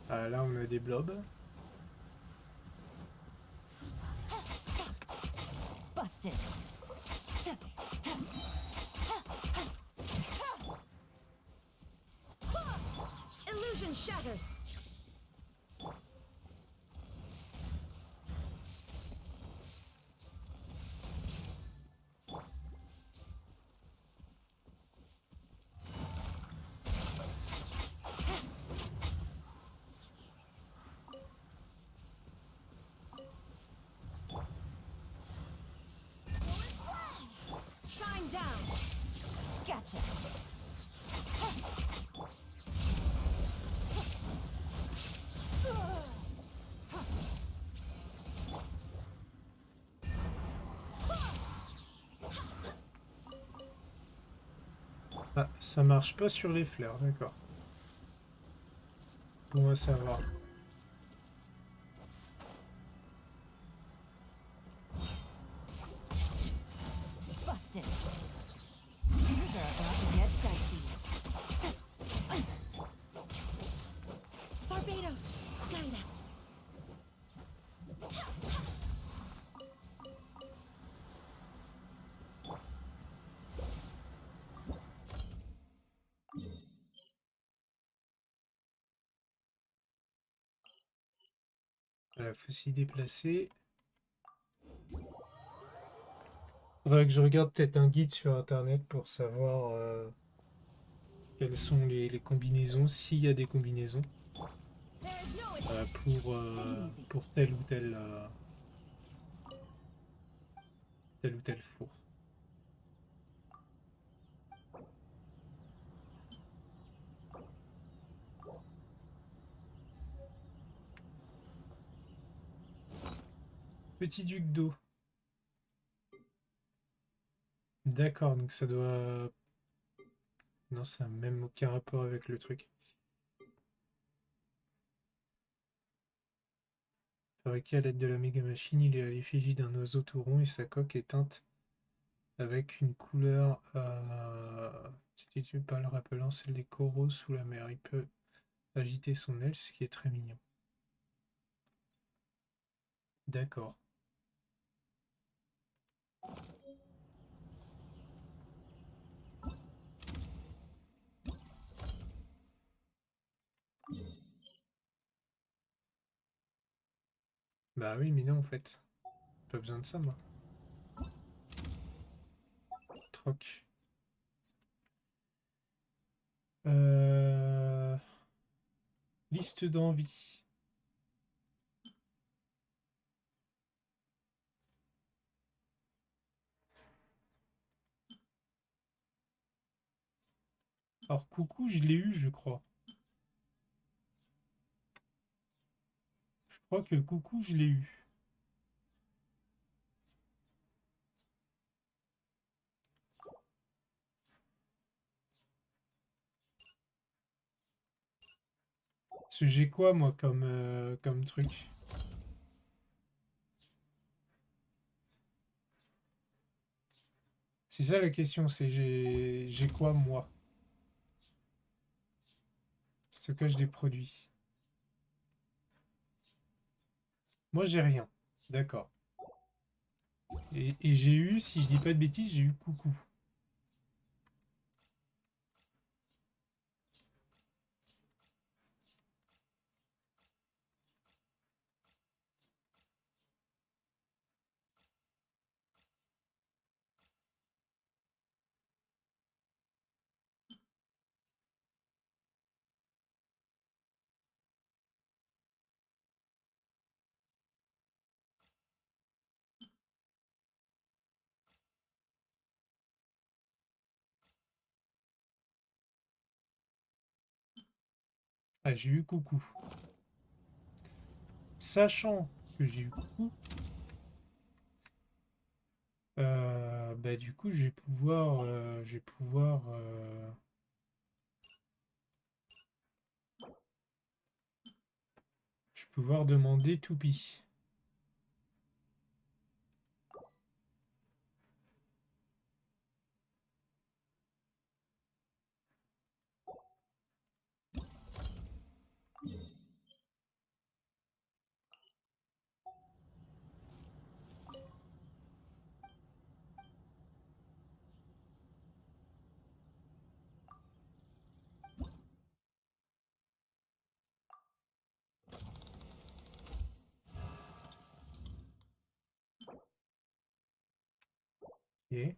Ah, là, on a des blobs. Busted. Illusion shattered. Shine down. Gotcha. Ah, ça marche pas sur les fleurs, d'accord. Bon à savoir. Busted. Things are about to get dicey. Barbados, guide us. Voilà, faut s'y déplacer. Faudrait que je regarde peut-être un guide sur internet pour savoir quelles sont les combinaisons, s'il y a des combinaisons pour tel ou tel four. Petit duc d'eau. D'accord, donc ça doit... Non, ça n'a même aucun rapport avec le truc. Fabriqué à l'aide de la méga machine, il est à l'effigie d'un oiseau tout rond et sa coque est teinte avec une couleur pas le rappelant celle des coraux sous la mer. Il peut agiter son aile, ce qui est très mignon. D'accord. Bah oui, mais non, en fait. Pas besoin de ça, moi. Troc. Liste d'envie. Alors, coucou, je l'ai eu, je crois. Je crois que coucou, je l'ai eu. Parce que j'ai quoi, moi, comme truc? C'est ça la question, c'est j'ai quoi, moi? Stockage des produits. Moi, j'ai rien. D'accord. Et j'ai eu, si je dis pas de bêtises, j'ai eu coucou. Ah, j'ai eu coucou. Sachant que j'ai eu coucou, bah du coup, je vais pouvoir, demander Toupie. Ok. Et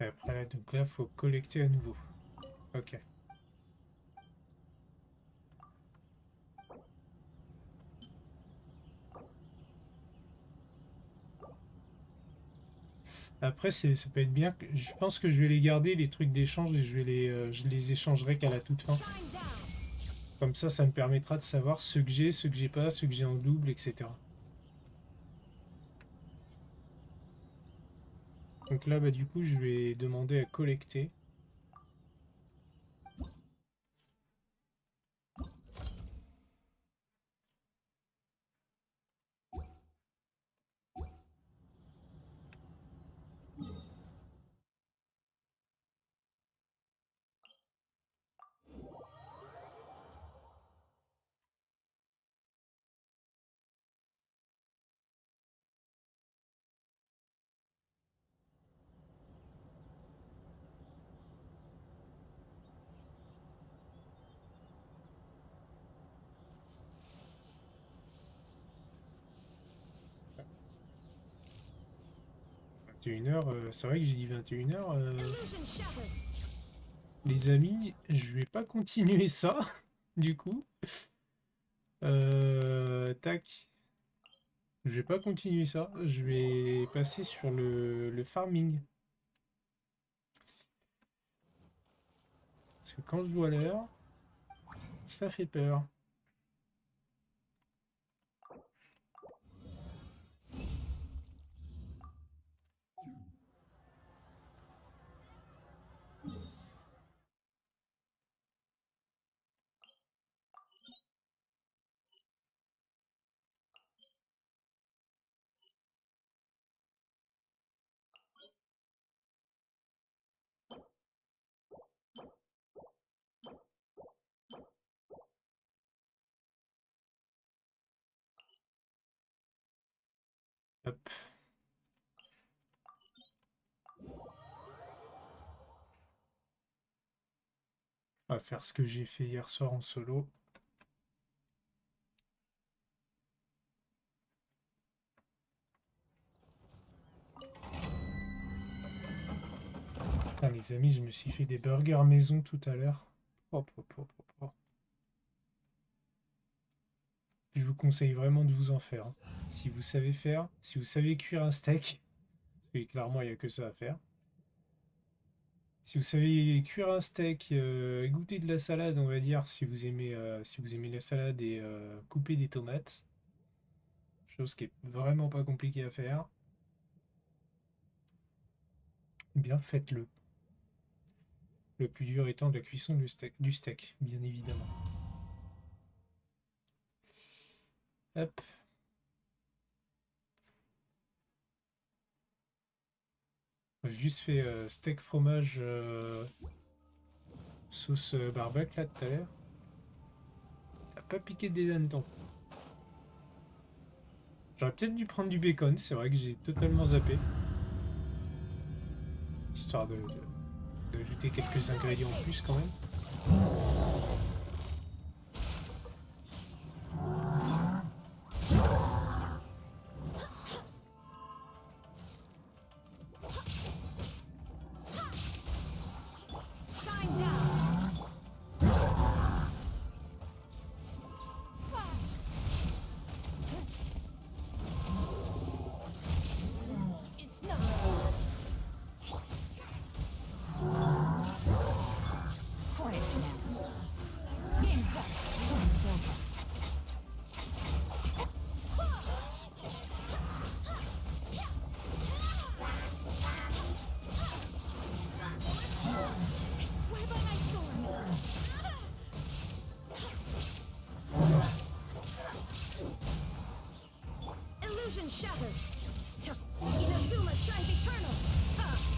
après, donc là, faut collecter à nouveau. Ok. Après, ça peut être bien. Je pense que je vais les garder, les trucs d'échange, et je les échangerai qu'à la toute fin. Comme ça me permettra de savoir ce que j'ai pas, ce que j'ai en double, etc. Donc là, bah, du coup, je vais demander à collecter. C'est vrai que j'ai dit 21h. Les amis, je vais pas continuer ça, du coup. Tac. Je vais pas continuer ça. Je vais passer sur le farming. Parce que quand je joue à l'heure, ça fait peur. Hop. On va faire ce que j'ai fait hier soir en solo. Ah, les amis, je me suis fait des burgers maison tout à l'heure. Hop, hop, hop, hop, hop. Je vous conseille vraiment de vous en faire. Hein. Si vous savez faire, si vous savez cuire un steak, et clairement il n'y a que ça à faire. Si vous savez cuire un steak, goûter de la salade, on va dire, si vous aimez la salade et couper des tomates, chose qui est vraiment pas compliquée à faire, eh bien faites-le. Le plus dur étant de la cuisson du steak, bien évidemment. Hop. J'ai juste fait steak fromage sauce barbecue là tout à l'heure. Ça a pas piqué des hannetons. J'aurais peut-être dû prendre du bacon, c'est vrai que j'ai totalement zappé. Histoire d'ajouter quelques ingrédients en plus quand même.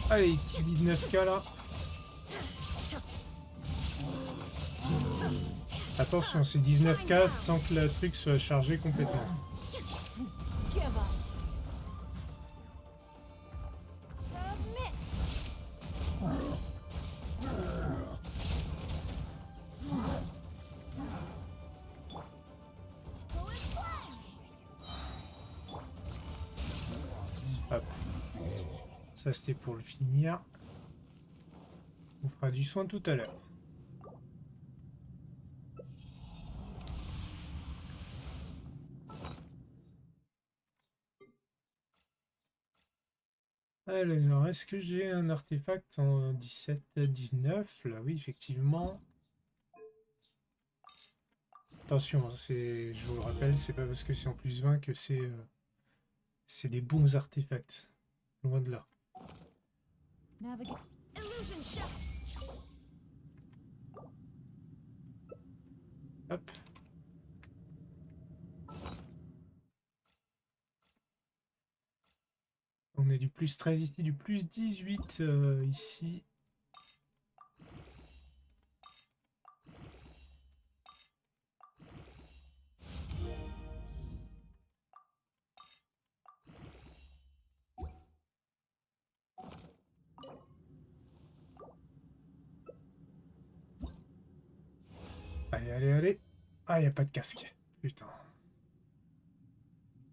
Allez, petit 19K là. Attention, c'est 19K sans que le truc soit chargé complètement. Hop. Ça c'était pour le finir. On fera du soin tout à l'heure. Alors, est-ce que j'ai un artefact en 17-19? Là, oui, effectivement. Attention, je vous le rappelle, c'est pas parce que c'est en plus 20 que c'est des bons artefacts. Loin de là. Hop. On est du plus 13 ici, du plus 18 ici. Allez, allez, allez. Ah, il n'y a pas de casque. Putain.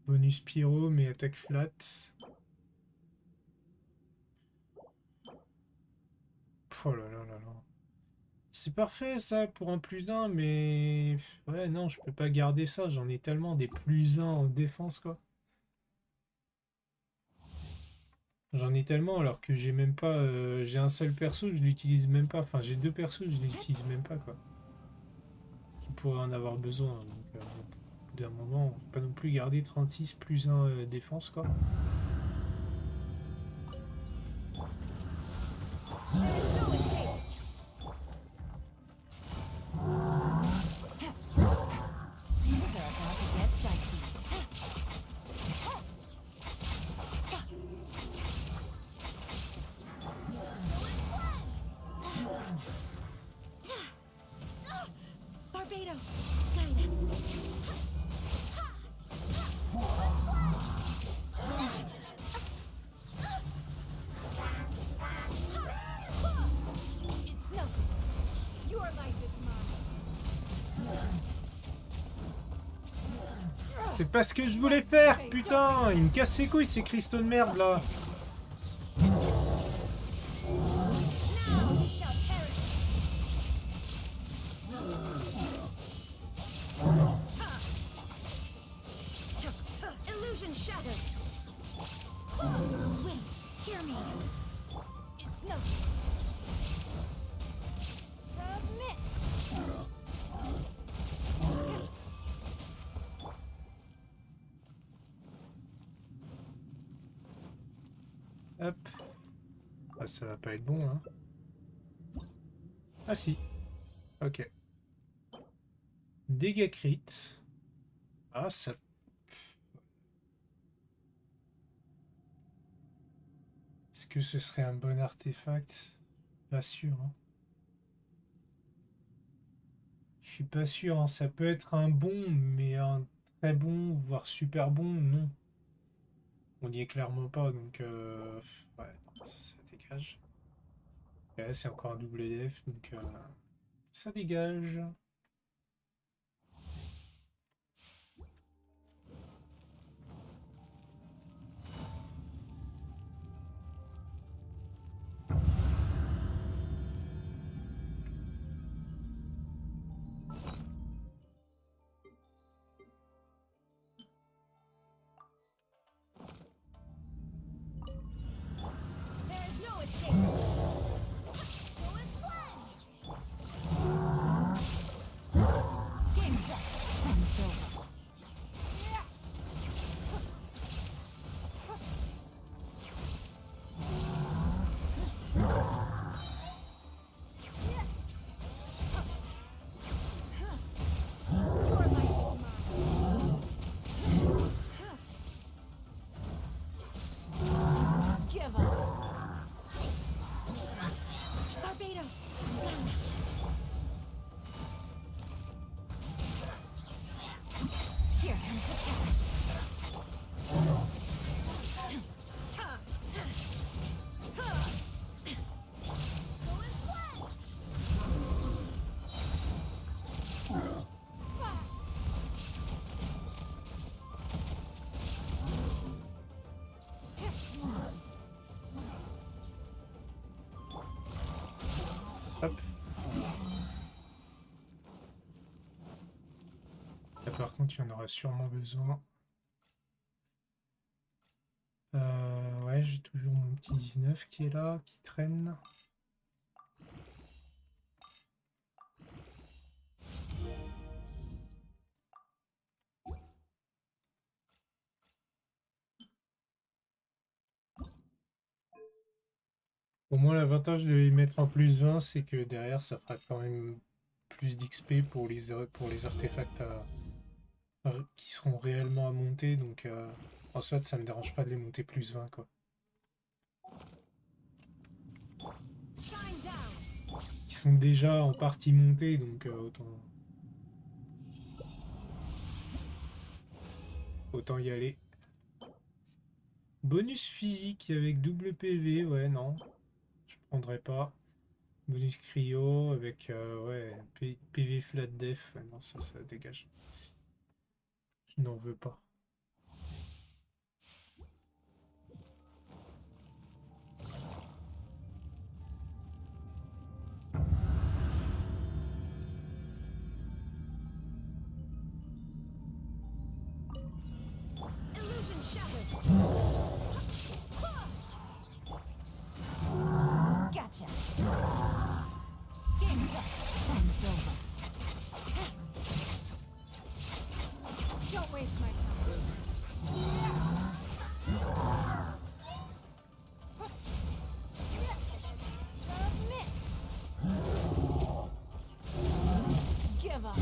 Bonus pyro, mais attaque flat. Oh là là là là. C'est parfait ça pour un plus 1, mais... Ouais, non, je peux pas garder ça. J'en ai tellement des plus 1 en défense, quoi. J'en ai tellement alors que j'ai même pas... j'ai un seul perso, je l'utilise même pas. Enfin, j'ai 2 persos, je les utilise même pas, quoi. Qui pourraient en avoir besoin. Donc, bon, au bout d'un moment, on peut pas non plus garder 36 plus 1 défense, quoi. C'est pas ce que je voulais faire, putain! Il me casse les couilles, ces cristaux de merde, là! Hop. Ah, ça va pas être bon, hein. Ah si. Ok. Dégâts crit. Ah, ça... Est-ce que ce serait un bon artefact? Pas sûr, hein. Je suis pas sûr, hein. Ça peut être un bon, mais un très bon, voire super bon, non. On n'y est clairement pas, donc... Ouais, non, ça dégage. Ouais, c'est encore un double def, donc... ça dégage. Hop. Là, par contre, il y en aura sûrement besoin. Ouais, j'ai toujours mon petit 19 qui est là, qui traîne. Au moins, l'avantage de les mettre en plus 20, c'est que derrière, ça fera quand même plus d'XP pour les artefacts qui seront réellement à monter. Donc, en soit, ça me dérange pas de les monter plus 20, quoi. Ils sont déjà en partie montés, donc autant y aller. Bonus physique avec double PV, ouais, non. Je prendrais pas. Bonus cryo avec ouais, PV flat def, ouais, non, ça dégage. Je n'en veux pas. Gotcha. Game's up. Time's over. Don't waste my time. Submit. Give up.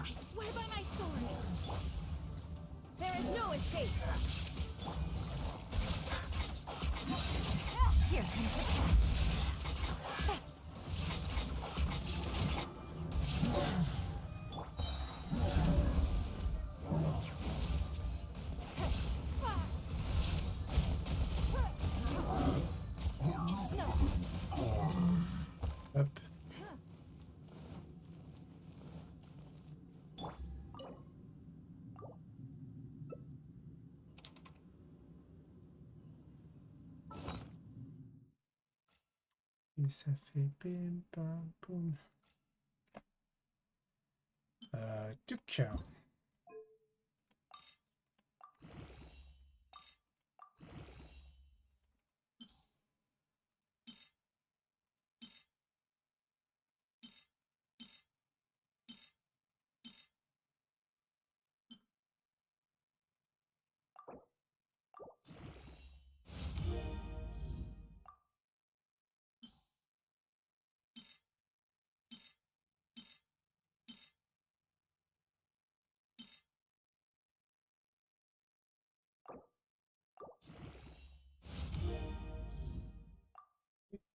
I swear by my sword. There is no escape. Here comes the catch. It's no. Hop. Et ça fait pim pam poum. Tuc.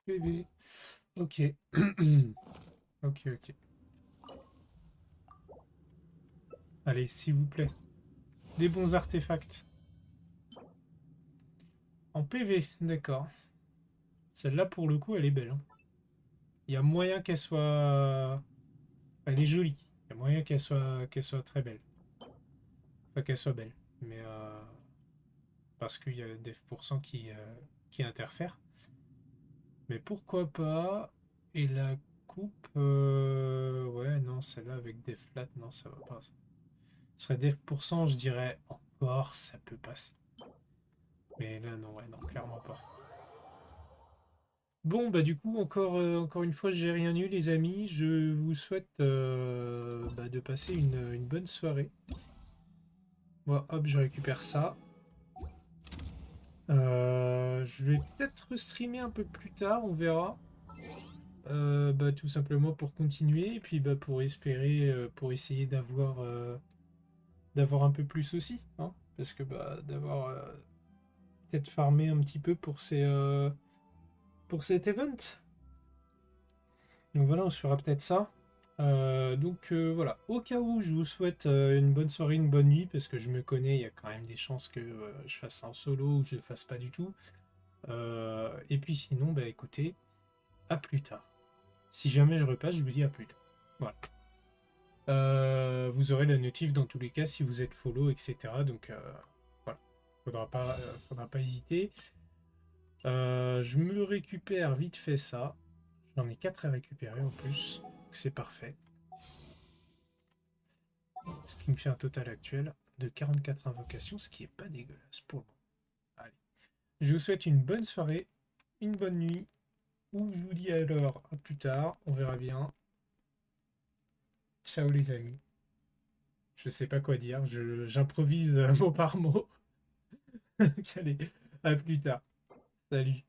PV. Ok. Ok, ok. Allez, s'il vous plaît. Des bons artefacts. En PV, d'accord. Celle-là, pour le coup, elle est belle. Hein. Il y a moyen qu'elle soit... Elle est jolie. Il y a moyen qu'elle soit très belle. Pas qu'elle soit belle. Mais parce qu'il y a le dev% qui interfère. Mais pourquoi pas. Et la coupe... ouais, non, celle-là avec dev flat, non, ça va pas. Ce serait dev%, je dirais encore, ça peut passer. Mais là, non, ouais, non, clairement pas. Bon, bah du coup, encore une fois, j'ai rien eu, les amis. Je vous souhaite de passer une bonne soirée. Moi, hop, je récupère ça. Je vais peut-être streamer un peu plus tard, on verra. Tout simplement pour continuer, et puis pour espérer, pour essayer d'avoir un peu plus aussi. Hein, parce que d'avoir peut-être farmé un petit peu pour cet event. Donc voilà, on se fera peut-être ça. Voilà, au cas où je vous souhaite une bonne soirée, une bonne nuit, parce que je me connais, il y a quand même des chances que je fasse ça en solo ou je le fasse pas du tout. Et puis sinon, écoutez, à plus tard. Si jamais je repasse, je vous dis à plus tard. Voilà. Vous aurez la notif dans tous les cas si vous êtes follow, etc. Donc voilà, faudra pas hésiter. Je me récupère vite fait ça. J'en ai 4 à récupérer en plus. C'est parfait. Ce qui me fait un total actuel de 44 invocations, ce qui est pas dégueulasse pour le moment. Allez. Je vous souhaite une bonne soirée, une bonne nuit, ou je vous dis alors à plus tard, on verra bien. Ciao les amis. Je sais pas quoi dire, j'improvise mot par mot. Allez, à plus tard. Salut.